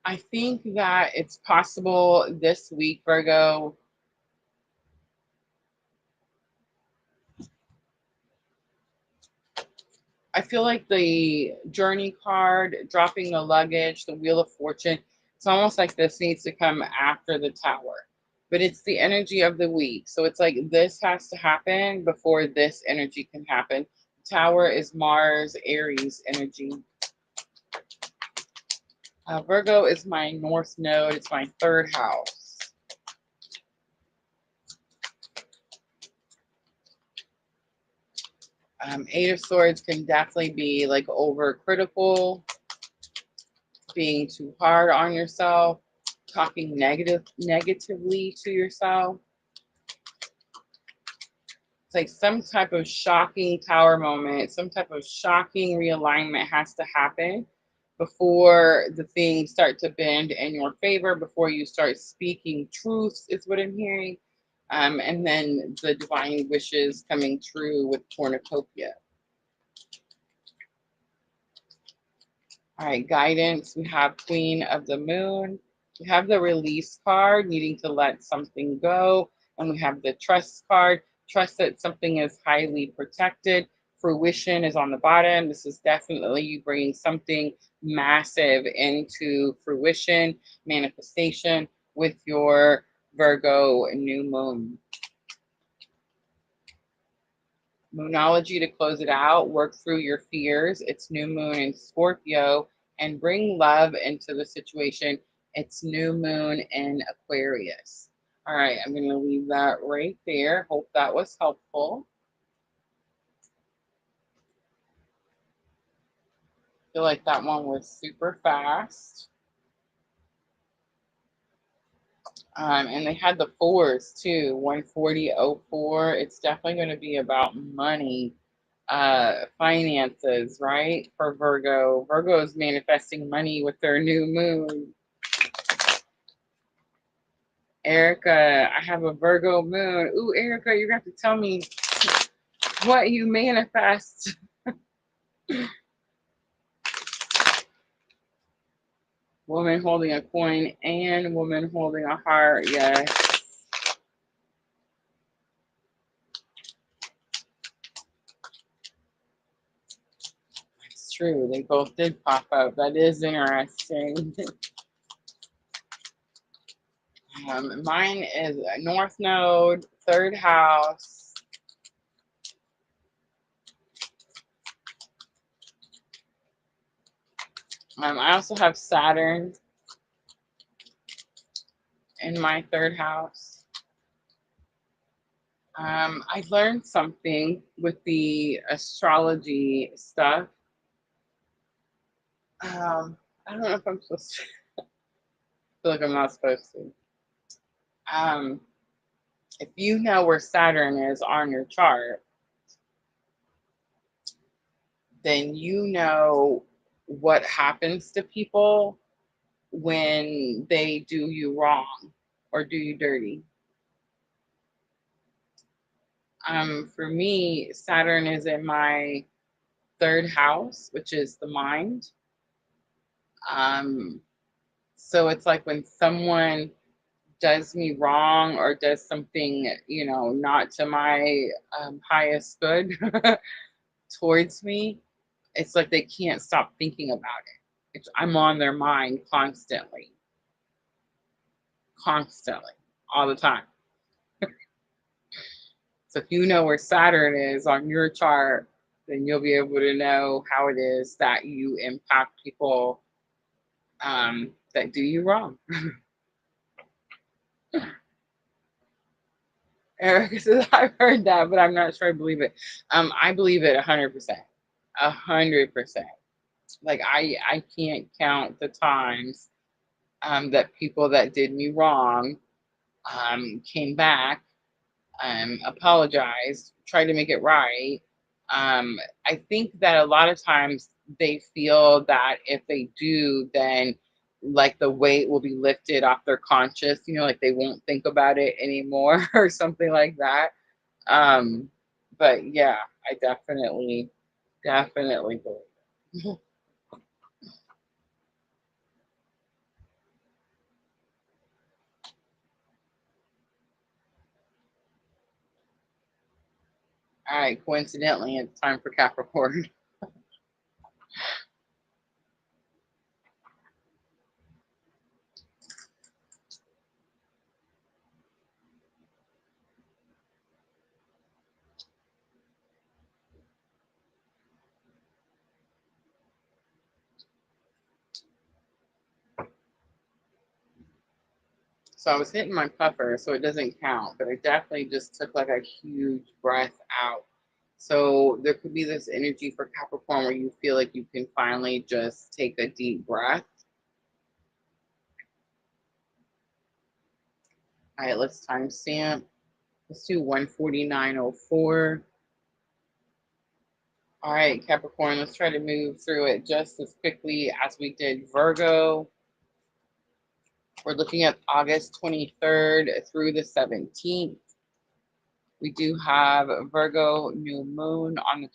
I think that it's possible this week, Virgo. I feel like the journey card, dropping the luggage, the Wheel of Fortune, it's almost like this needs to come after the Tower. But it's the energy of the week. So it's like this has to happen before this energy can happen. Tower is Mars, Aries energy. Virgo is my North node. It's my third house. Eight of Swords can definitely be like overcritical, being too hard on yourself, talking negatively to yourself. It's like some type of shocking tower moment, some type of shocking realignment has to happen before the things start to bend in your favor, before you start speaking truths, is what I'm hearing. And then the divine wishes coming true with cornucopia. All right, guidance. We have Queen of the Moon. We have the release card, needing to let something go. And we have the trust card, trust that something is highly protected. Fruition is on the bottom. This is definitely you bringing something massive into fruition, manifestation with your Virgo new moon. Moonology to close it out, work through your fears. It's new moon in Scorpio and bring love into the situation. It's new moon in Aquarius. All right, I'm going to leave that right there. Hope that was helpful. I feel like that one was super fast. And they had the fours too, 14004. It's definitely going to be about money, finances, right? For Virgo. Virgo is manifesting money with their new moon. Erica, I have a Virgo moon. Ooh, Erica, you're going to have to tell me what you manifest. Woman holding a coin and woman holding a heart. Yes. It's true. They both did pop up. That is interesting. Mine is North Node, third house. I also have Saturn in my third house. I learned something with the astrology stuff. I don't know if I'm supposed to. I feel like I'm not supposed to. If you know where Saturn is on your chart, then you know what happens to people when they do you wrong or do you dirty. For me, Saturn is in my third house, which is the mind. So it's like when someone does me wrong or does something, not to my highest good towards me, it's like they can't stop thinking about it. I'm on their mind constantly, all the time. So if you know where Saturn is on your chart, then you'll be able to know how it is that you impact people that do you wrong. Erica says, I've heard that, but I'm not sure I believe it. I believe it 100%. 100%. Like I can't count the times that people that did me wrong came back, apologized, tried to make it right. I think that a lot of times they feel that if they do, then like the weight will be lifted off their conscious, like they won't think about it anymore or something like that. But yeah, I definitely believe it. All right, coincidentally, it's time for Capricorn. So I was hitting my puffer, so it doesn't count, but I definitely just took like a huge breath out. So there could be this energy for Capricorn where you feel like you can finally just take a deep breath. All right, let's timestamp. Let's do 149.04. All right, Capricorn, let's try to move through it just as quickly as we did Virgo. We're looking at August 23rd through the 17th. We do have Virgo new moon on the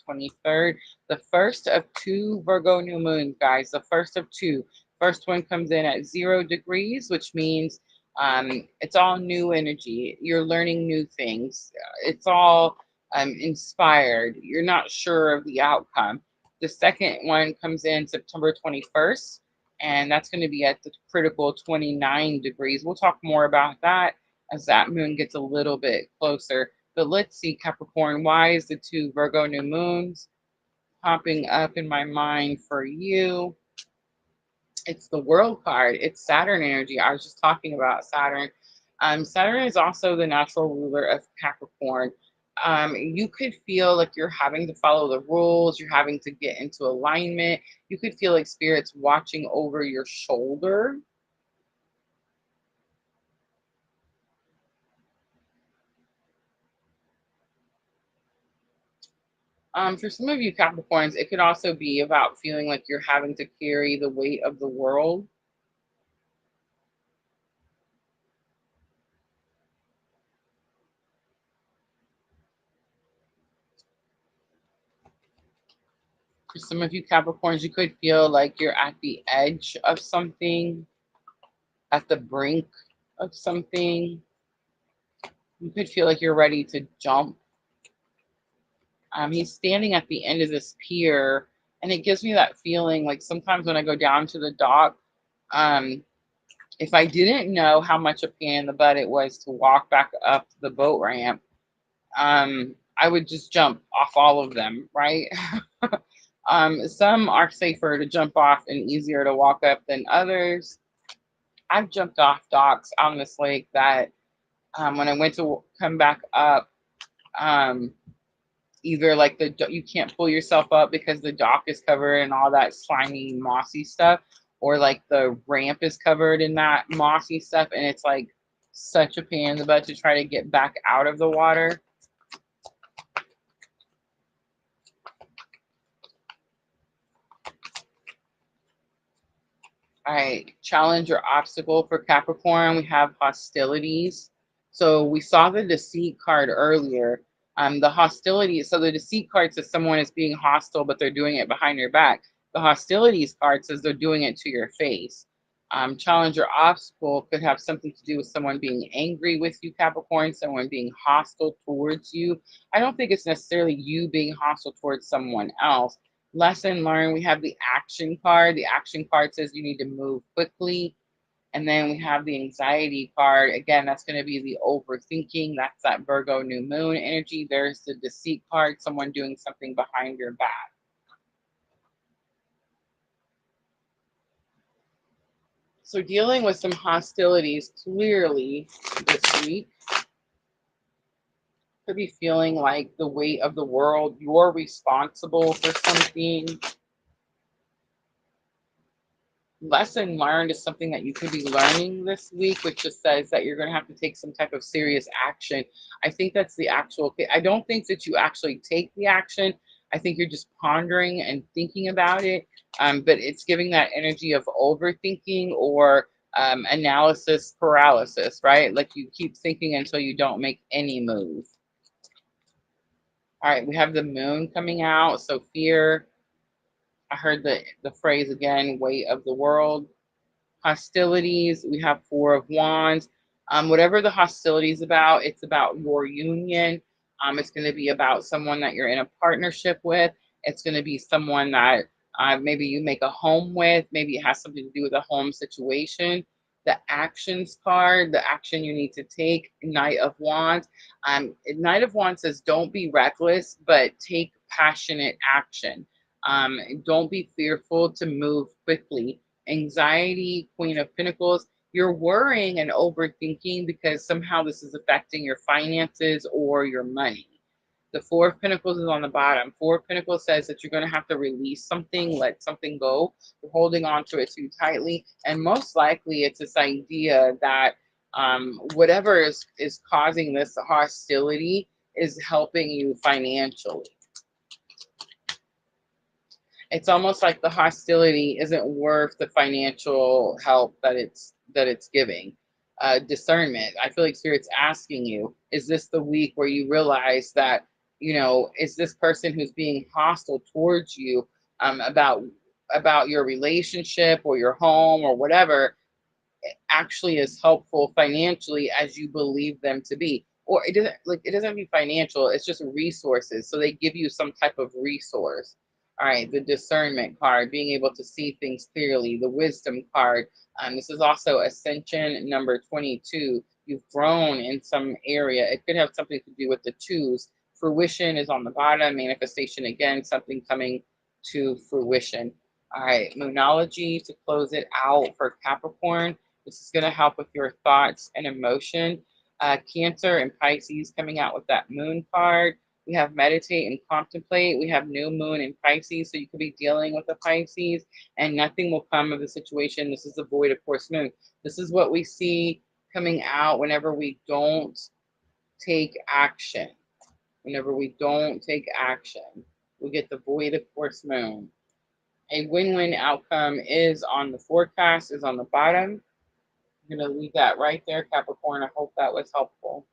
23rd. The first of two Virgo new moons, guys. The first of two. First one comes in at 0 degrees, which means it's all new energy. You're learning new things. It's all inspired. You're not sure of the outcome. The second one comes in September 21st, and that's going to be at the critical 29 degrees. We'll talk more about that as that moon gets a little bit closer. But let's see, Capricorn, why is the two Virgo new moons popping up in my mind for you? It's the World card. It's Saturn energy. I was just talking about Saturn. Saturn is also the natural ruler of Capricorn. You could feel like you're having to follow the rules, you're having to get into alignment. You could feel like spirits watching over your shoulder. For some of you Capricorns, it could also be about feeling like you're having to carry the weight of the world. For some of you Capricorns, you could feel like you're at the edge of something, at the brink of something. You could feel like you're ready to jump. He's standing at the end of this pier, and it gives me that feeling like sometimes when I go down to the dock, um, if I didn't know how much a pain in the butt it was to walk back up the boat ramp, I would just jump off all of them, right? Some are safer to jump off and easier to walk up than others. I've jumped off docks on this lake that when I went to come back up, um, either like you can't pull yourself up because the dock is covered in all that slimy, mossy stuff, or like the ramp is covered in that mossy stuff, and it's like such a pain in the butt to try to get back out of the water. All right, challenge or obstacle for Capricorn. We have hostilities. So we saw the deceit card earlier. The hostility. So the deceit card says someone is being hostile, but they're doing it behind your back. The hostilities card says they're doing it to your face. Challenge or obstacle could have something to do with someone being angry with you, Capricorn, someone being hostile towards you. I don't think it's necessarily you being hostile towards someone else. Lesson learned, we have the action card. The action card says you need to move quickly. And then we have the anxiety card. Again, that's going to be the overthinking. That's that Virgo new moon energy. There's the deceit card, someone doing something behind your back. So dealing with some hostilities clearly this week. Could be feeling like the weight of the world. You're responsible for something. Lesson learned is something that you could be learning this week, which just says that you're going to have to take some type of serious action. I think that's the actual, I don't think that you actually take the action. I think you're just pondering and thinking about it. But it's giving that energy of overthinking or analysis paralysis, right? Like you keep thinking until you don't make any move. All right, we have the moon coming out. So fear, I heard the phrase again, weight of the world. Hostilities, we have Four of Wands. Whatever the hostility is about, it's about your union. It's going to be about someone that you're in a partnership with. It's going to be someone that maybe you make a home with. Maybe it has something to do with a home situation. The actions card, the action you need to take, Knight of Wands. Knight of Wands says don't be reckless, but take passionate action. Don't be fearful to move quickly. Anxiety, Queen of Pentacles, you're worrying and overthinking because somehow this is affecting your finances or your money. The Four of Pentacles is on the bottom. Four of Pentacles says that you're going to have to release something, let something go. You're holding on to it too tightly. And most likely it's this idea that whatever is causing this hostility is helping you financially. It's almost like the hostility isn't worth the financial help that it's giving. Discernment. I feel like Spirit's asking you, is this the week where you realize that, is this person who's being hostile towards you about your relationship or your home or whatever actually as helpful financially as you believe them to be? Or it doesn't be financial, it's just resources. So they give you some type of resource. All right, the discernment card, being able to see things clearly. The wisdom card, this is also ascension number 22. You've grown in some area. It could have something to do with the twos. Fruition is on the bottom. Manifestation, again, something coming to fruition. All right, Moonology to close it out for Capricorn. This is going to help with your thoughts and emotion. Cancer and Pisces coming out with that moon card. We have meditate and contemplate. We have new moon in Pisces. So you could be dealing with a Pisces and nothing will come of the situation. This is the void of course moon. This is what we see coming out whenever we don't take action. Whenever we don't take action, we get the void of course moon. A win-win outcome is on the forecast, is on the bottom. I'm going to leave that right there, Capricorn. I hope that was helpful.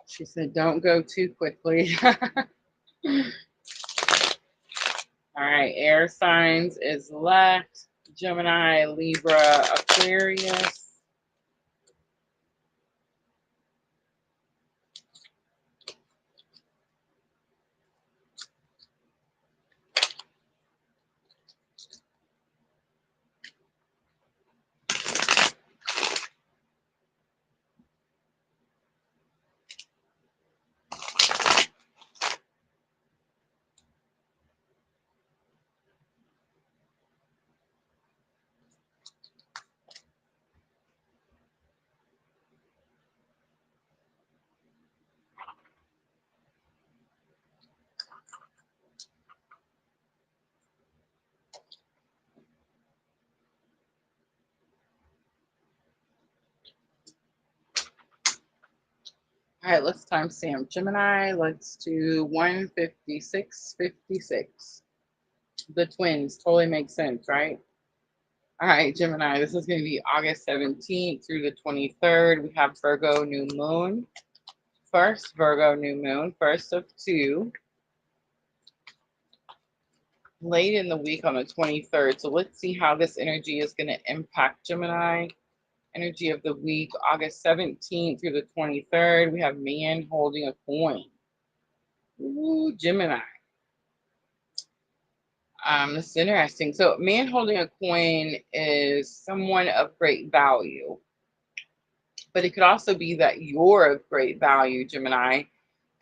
She said, don't go too quickly. All right, air signs is left. Gemini, Libra, Aquarius. All right, let's timestamp Gemini. Let's do 156.56. The twins totally makes sense, right? All right, Gemini, this is going to be August 17th through the 23rd. We have Virgo new moon. First Virgo new moon, first of two. Late in the week on the 23rd. So let's see how this energy is going to impact Gemini. Energy of the week, August 17th through the 23rd. We have man holding a coin. Ooh, Gemini. This is interesting. So man holding a coin is someone of great value. But it could also be that you're of great value, Gemini,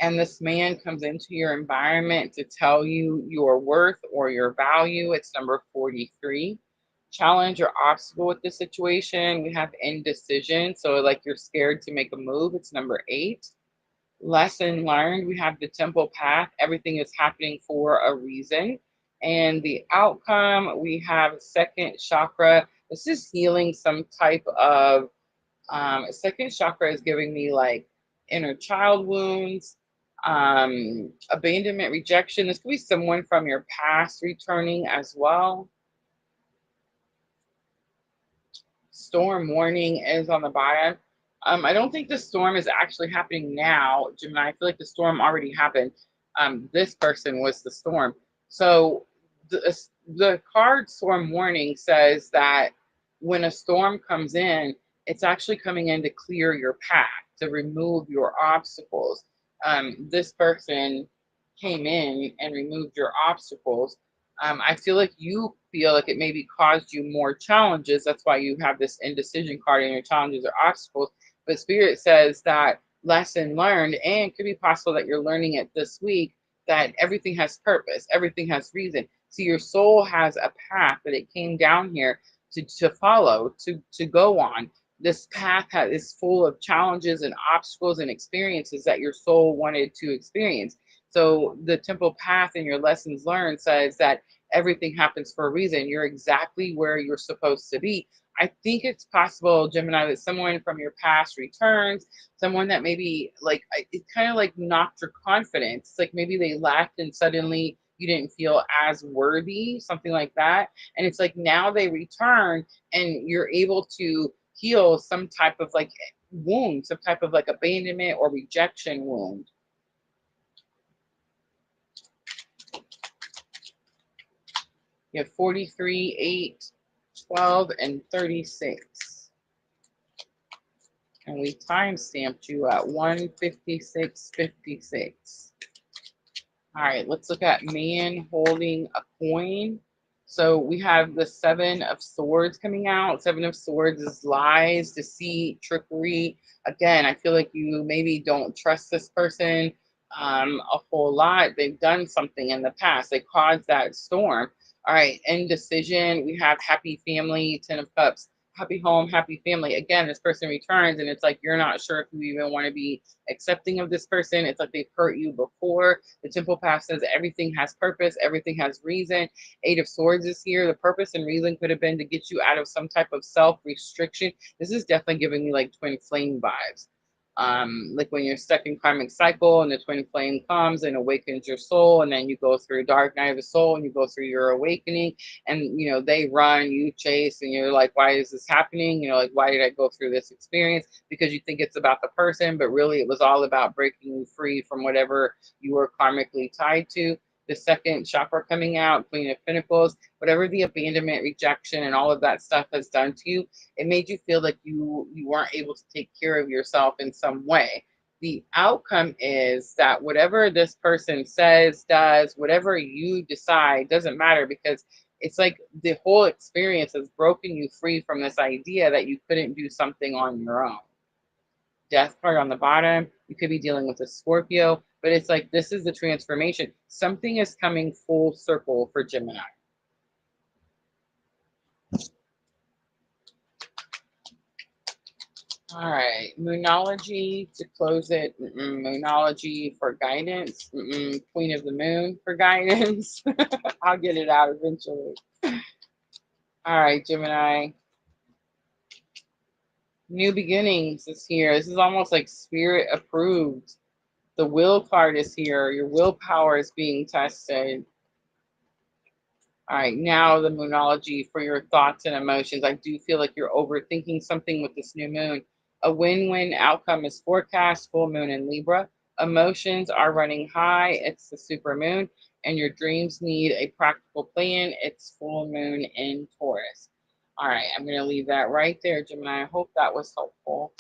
and this man comes into your environment to tell you your worth or your value. It's number 43. Challenge or obstacle with this situation. We have indecision. So like you're scared to make a move. It's number 8. Lesson learned. We have the temple path. Everything is happening for a reason. And the outcome, we have second chakra. This is healing some type of second chakra is giving me like inner child wounds, abandonment, rejection. This could be someone from your past returning as well. Storm warning is on the bottom. I don't think the storm is actually happening now, Gemini. I feel like the storm already happened. This person was the storm. So the card storm warning says that when a storm comes in, it's actually coming in to clear your path, to remove your obstacles. This person came in and removed your obstacles. I feel like you feel like it maybe caused you more challenges. That's why you have this indecision card in your challenges or obstacles. But Spirit says that lesson learned, and it could be possible that you're learning it this week, that everything has purpose, everything has reason. So your soul has a path that it came down here to follow, to go on. This path is full of challenges and obstacles and experiences that your soul wanted to experience. So the temple path and your lessons learned says that everything happens for a reason. You're exactly where you're supposed to be. I think it's possible, Gemini, that someone from your past returns, someone that maybe like it kind of like knocked your confidence. Like maybe they left and suddenly you didn't feel as worthy, something like that. And it's like now they return and you're able to heal some type of like wound, some type of like abandonment or rejection wound. You have 43, 8, 12, and 36. And we time-stamped you at 156.56. All right, let's look at man holding a coin. So we have the Seven of Swords coming out. Seven of Swords is lies, deceit, trickery. Again, I feel like you maybe don't trust this person a whole lot. They've done something in the past. They caused that storm. All right, indecision. We have happy family, Ten of Cups. Happy home, happy family. Again, this person returns and it's like you're not sure if you even want to be accepting of this person. It's like they've hurt you before. The Temple Path says everything has purpose, everything has reason. Eight of Swords is here. The purpose and reason could have been to get you out of some type of self-restriction. This is definitely giving me like twin flame vibes. Like when you're stuck in karmic cycle and the twin flame comes and awakens your soul, and then you go through dark night of the soul and you go through your awakening, and you know they run, you chase, and you're like, why is this happening? You know, like, why did I go through this experience? Because you think it's about the person, but really it was all about breaking you free from whatever you were karmically tied to. The second chakra coming out, Queen of Pentacles, whatever the abandonment, rejection, and all of that stuff has done to you, it made you feel like you weren't able to take care of yourself in some way. The outcome is that whatever this person says, does, whatever you decide, doesn't matter, because it's like the whole experience has broken you free from this idea that you couldn't do something on your own. Death card on the bottom. You could be dealing with a Scorpio, but it's like this is the transformation. Something is coming full circle for Gemini. All right, Moonology to close it. Moonology for guidance. Queen of the Moon for guidance. I'll get it out eventually. All right, Gemini. New beginnings is here. This is almost like spirit approved. The will card is here. Your willpower is being tested. All right, now the Moonology for your thoughts and emotions. I do feel like you're overthinking something with this new moon. A win-win outcome is forecast, full moon in Libra. Emotions are running high. It's the super moon. And your dreams need a practical plan. It's full moon in Taurus. All right, I'm going to leave that right there, Gemini. I hope that was helpful.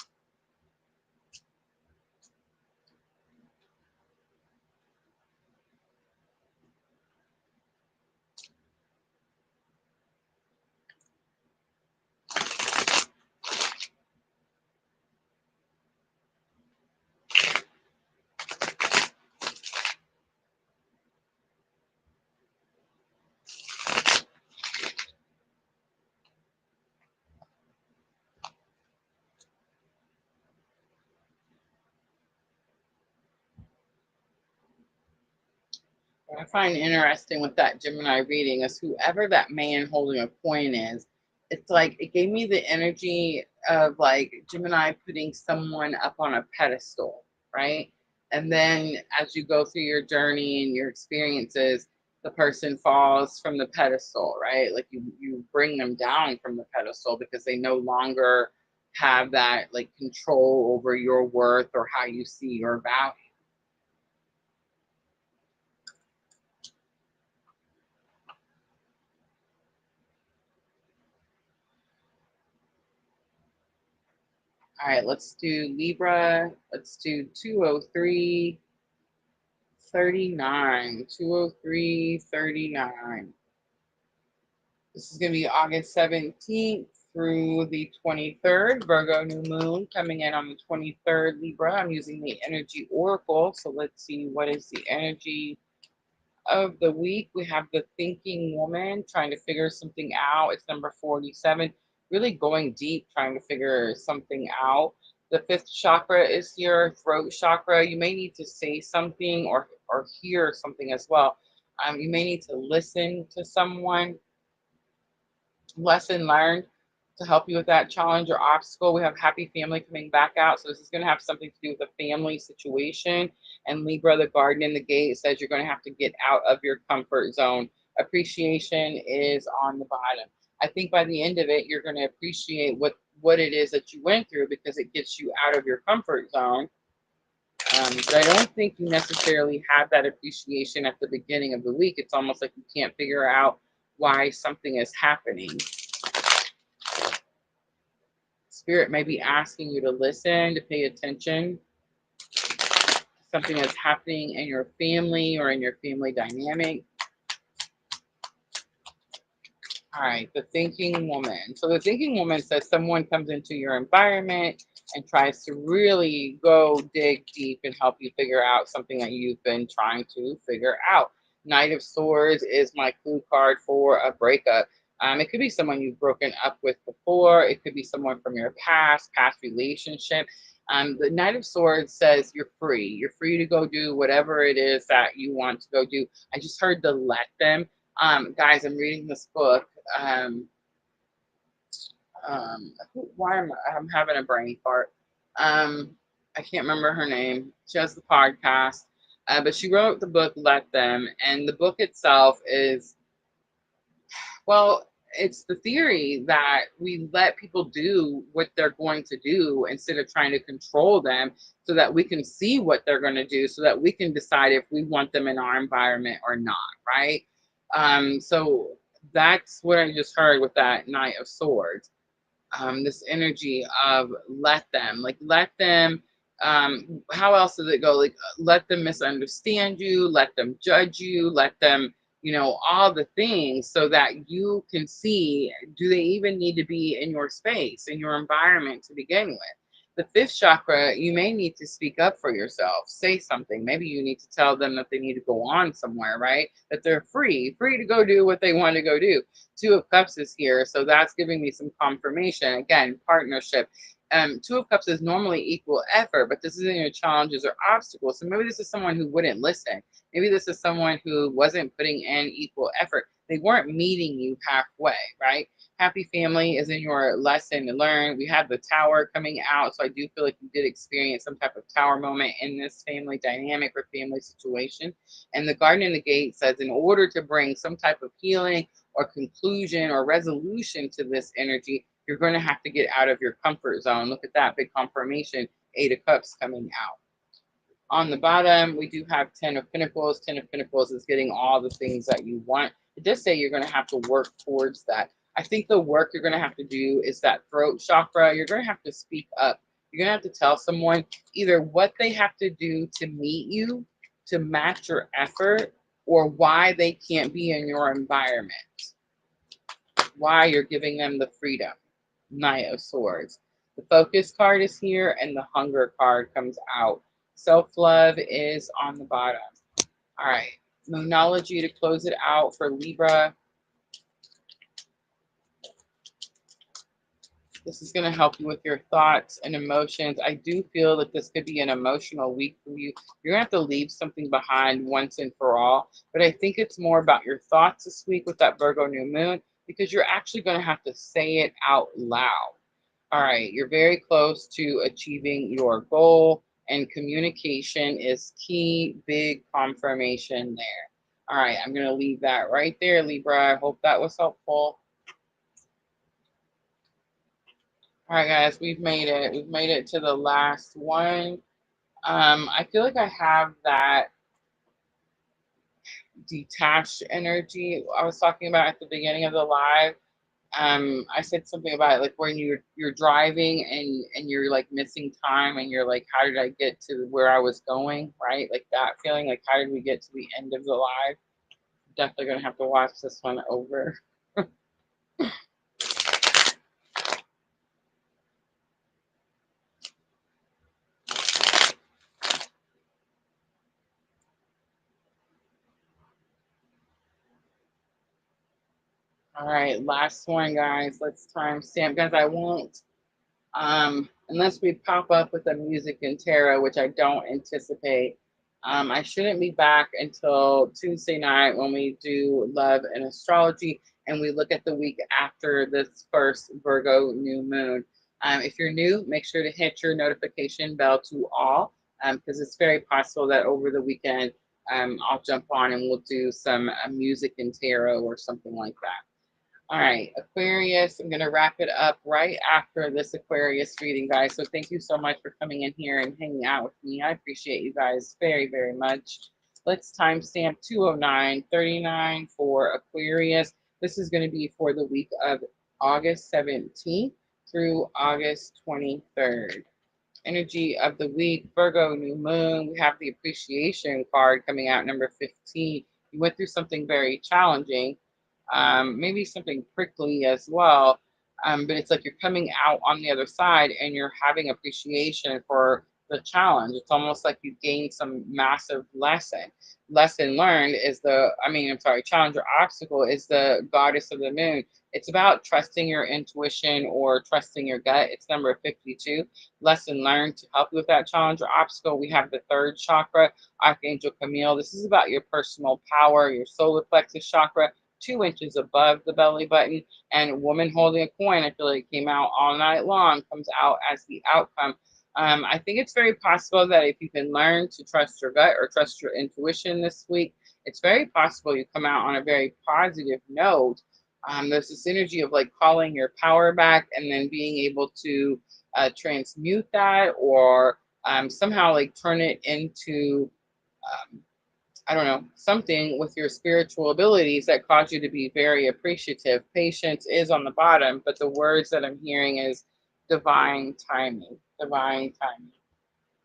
What I find interesting with that Gemini reading is whoever that man holding a coin is, it's like it gave me the energy of like Gemini putting someone up on a pedestal, right? And then as you go through your journey and your experiences, the person falls from the pedestal, right? Like you bring them down from the pedestal because they no longer have that like control over your worth or how you see your value. All right, let's do Libra. Let's do 203, 39. 203, 39. This is going to be August 17th through the 23rd. Virgo new moon coming in on the 23rd. Libra, I'm using the energy oracle. So let's see, what is the energy of the week? We have the thinking woman trying to figure something out. It's number 47. Really going deep, trying to figure something out. The fifth chakra is your throat chakra. You may need to say something or hear something as well. You may need to listen to someone. Lesson learned to help you with that challenge or obstacle. We have happy family coming back out. So this is going to have something to do with a family situation. And Libra, the garden in the gate, says you're going to have to get out of your comfort zone. Appreciation is on the bottom. I think by the end of it, you're going to appreciate what it is that you went through because it gets you out of your comfort zone. But I don't think you necessarily have that appreciation at the beginning of the week. It's almost like you can't figure out why something is happening. Spirit may be asking you to listen, to pay attention to something that's happening in your family or in your family dynamic. All right, the thinking woman. So the thinking woman says someone comes into your environment and tries to really go dig deep and help you figure out something that you've been trying to figure out. Knight of Swords is my clue card for a breakup. It could be someone you've broken up with before. It could be someone from your past relationship. The Knight of Swords says you're free. You're free to go do whatever it is that you want to go do. I just heard the let them. Guys, I'm reading this book. Um, why am I'm having a brain fart? Um, I can't remember her name. She has the podcast, but she wrote the book Let Them, and the book itself is, well, it's the theory that we let people do what they're going to do instead of trying to control them so that we can see what they're going to do so that we can decide if we want them in our environment or not, right? So that's what I just heard with that Knight of Swords. This energy of let them, like let them, how else does it go? Like let them misunderstand you, let them judge you, let them, all the things so that you can see, do they even need to be in your space, in your environment to begin with? The fifth chakra, you may need to speak up for yourself, say something. Maybe you need to tell them that they need to go on somewhere, right? That they're free to go do what they want to go do. Two of Cups is here, so that's giving me some confirmation. Again, partnership. Two of Cups is normally equal effort, but this isn't your challenges or obstacles. So maybe this is someone who wouldn't listen. Maybe this is someone who wasn't putting in equal effort. They weren't meeting you halfway, right? Happy family is in your lesson to learn. We have the tower coming out, so I do feel like you did experience some type of tower moment in this family dynamic or family situation. And the garden in the gate says in order to bring some type of healing or conclusion or resolution to this energy, you're going to have to get out of your comfort zone. Look at that big confirmation, Eight of Cups coming out. On the bottom, we do have 10 of Pentacles. 10 of Pentacles is getting all the things that you want. It does say you're going to have to work towards that. I think the work you're going to have to do is that throat chakra. You're going to have to speak up. You're going to have to tell someone either what they have to do to meet you, to match your effort, or why they can't be in your environment. Why you're giving them the freedom. Knight of Swords. The Focus card is here and the Hunger card comes out. Self-love is on the bottom. All right. Moonology to close it out for Libra. This is going to help you with your thoughts and emotions. I do feel that this could be an emotional week for you. You're going to have to leave something behind once and for all. But I think it's more about your thoughts this week with that Virgo new moon, because you're actually going to have to say it out loud. All right. You're very close to achieving your goal, and communication is key. Big confirmation there. All right. I'm going to leave that right there, Libra. I hope that was helpful. All right, guys, we've made it. We've made it to the last one. I feel like I have that detached energy I was talking about at the beginning of the live. I said something about it, like when you're driving and you're like missing time and you're like, how did I get to where I was going, right? Like that feeling, like how did we get to the end of the live? Definitely gonna have to watch this one over. All right, last one, guys. Let's timestamp, guys. I won't. Unless we pop up with a music and tarot, which I don't anticipate. I shouldn't be back until Tuesday night when we do love and astrology and we look at the week after this first Virgo new moon. If you're new, make sure to hit your notification bell to all, because it's very possible that over the weekend I'll jump on and we'll do some music and tarot or something like that. All right, Aquarius, I'm going to wrap it up right after this Aquarius reading, guys. So thank you so much for coming in here and hanging out with me. I appreciate you guys very, very much. Let's timestamp 209:39 for Aquarius. This is going to be for the week of August 17th through August 23rd. Energy of the week, Virgo new moon. We have the appreciation card coming out, number 15. You went through something very challenging. maybe something prickly as well. But it's like you're coming out on the other side and you're having appreciation for the challenge. It's almost like you gained some massive lesson. Lesson learned is challenge or obstacle is the goddess of the moon. It's about trusting your intuition or trusting your gut. It's number 52. Lesson learned to help you with that challenge or obstacle. We have the third chakra, Archangel Camille. This is about your personal power, your solar plexus chakra, 2 inches above the belly button. And woman holding a coin, I feel like it came out all night long, comes out as the outcome. I think it's very possible that if you can learn to trust your gut or trust your intuition this week, it's very possible you come out on a very positive note. There's this energy of like calling your power back and then being able to transmute that or somehow like turn it into I don't know, something with your spiritual abilities that cause you to be very appreciative. Patience is on the bottom, but the words that I'm hearing is divine timing, divine timing.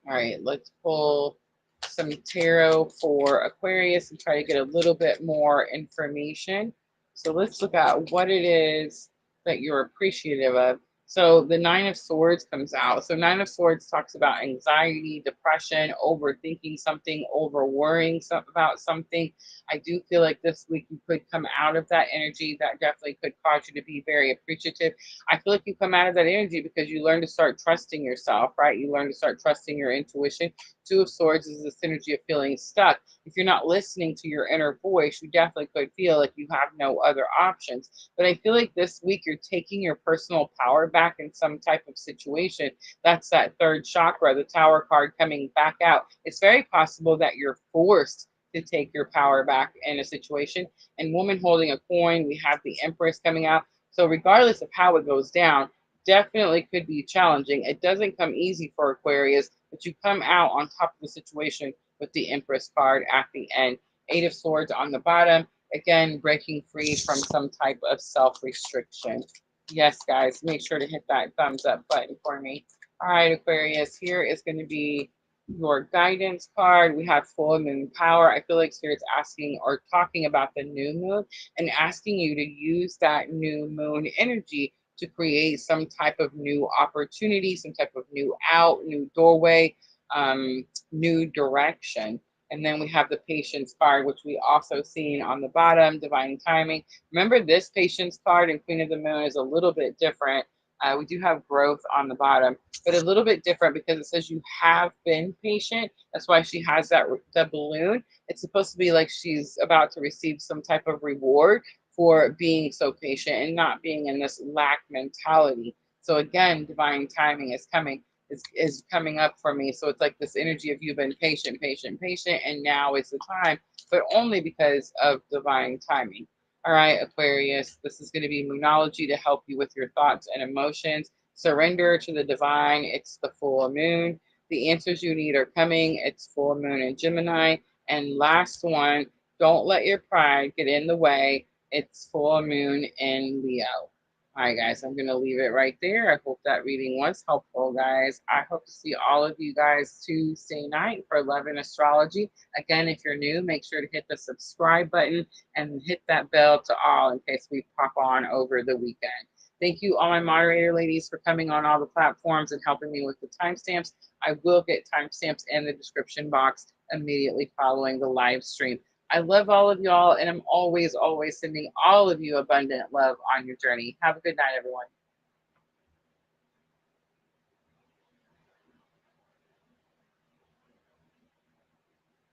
All right, let's pull some tarot for Aquarius and try to get a little bit more information. So let's look at what it is that you're appreciative of. So the Nine of Swords comes out. So Nine of Swords talks about anxiety, depression, overthinking something, over worrying about something. I do feel like this week you could come out of that energy. That definitely could cause you to be very appreciative. I feel like you come out of that energy because you learn to start trusting yourself, right? You learn to start trusting your intuition. Two of Swords is this energy of feeling stuck. If you're not listening to your inner voice, you definitely could feel like you have no other options. But I feel like this week you're taking your personal power back in some type of situation. That's that third chakra, the Tower card coming back out. It's very possible that you're forced to take your power back in a situation. And woman holding a coin, we have the Empress coming out. So regardless of how it goes down, definitely could be challenging. It doesn't come easy for Aquarius, but you come out on top of the situation with the Empress card at the end. Eight of Swords on the bottom. Again, breaking free from some type of self-restriction. Yes, guys, make sure to hit that thumbs up button for me. All right, Aquarius, here is going to be your guidance card. We have full moon power. I feel like Spirit's asking or talking about the new moon and asking you to use that new moon energy to create some type of new opportunity, some type of new out, new doorway, new direction. And then we have the patience card, which we also seen on the bottom, divine timing. Remember, this patience card in Queen of the Moon is a little bit different. We do have growth on the bottom, but a little bit different because it says you have been patient. That's why she has that the balloon. It's supposed to be like she's about to receive some type of reward for being so patient and not being in this lack mentality. So again, divine timing is coming is coming up for me. So it's like this energy of you've been patient, patient, patient, and now is the time, but only because of divine timing. All right, Aquarius, this is going to be Moonology to help you with your thoughts and emotions. Surrender to the divine. It's the full moon. The answers you need are coming. It's full moon in Gemini. And last one, don't let your pride get in the way. It's full moon in Leo. All right, guys, I'm going to leave it right there. I hope that reading was helpful, guys. I hope to see all of you guys Tuesday night for Love and Astrology. Again, if you're new, make sure to hit the subscribe button and hit that bell to all in case we pop on over the weekend. Thank you, all my moderator ladies, for coming on all the platforms and helping me with the timestamps. I will get timestamps in the description box immediately following the live stream. I love all of y'all, and I'm always, always sending all of you abundant love on your journey. Have a good night, everyone.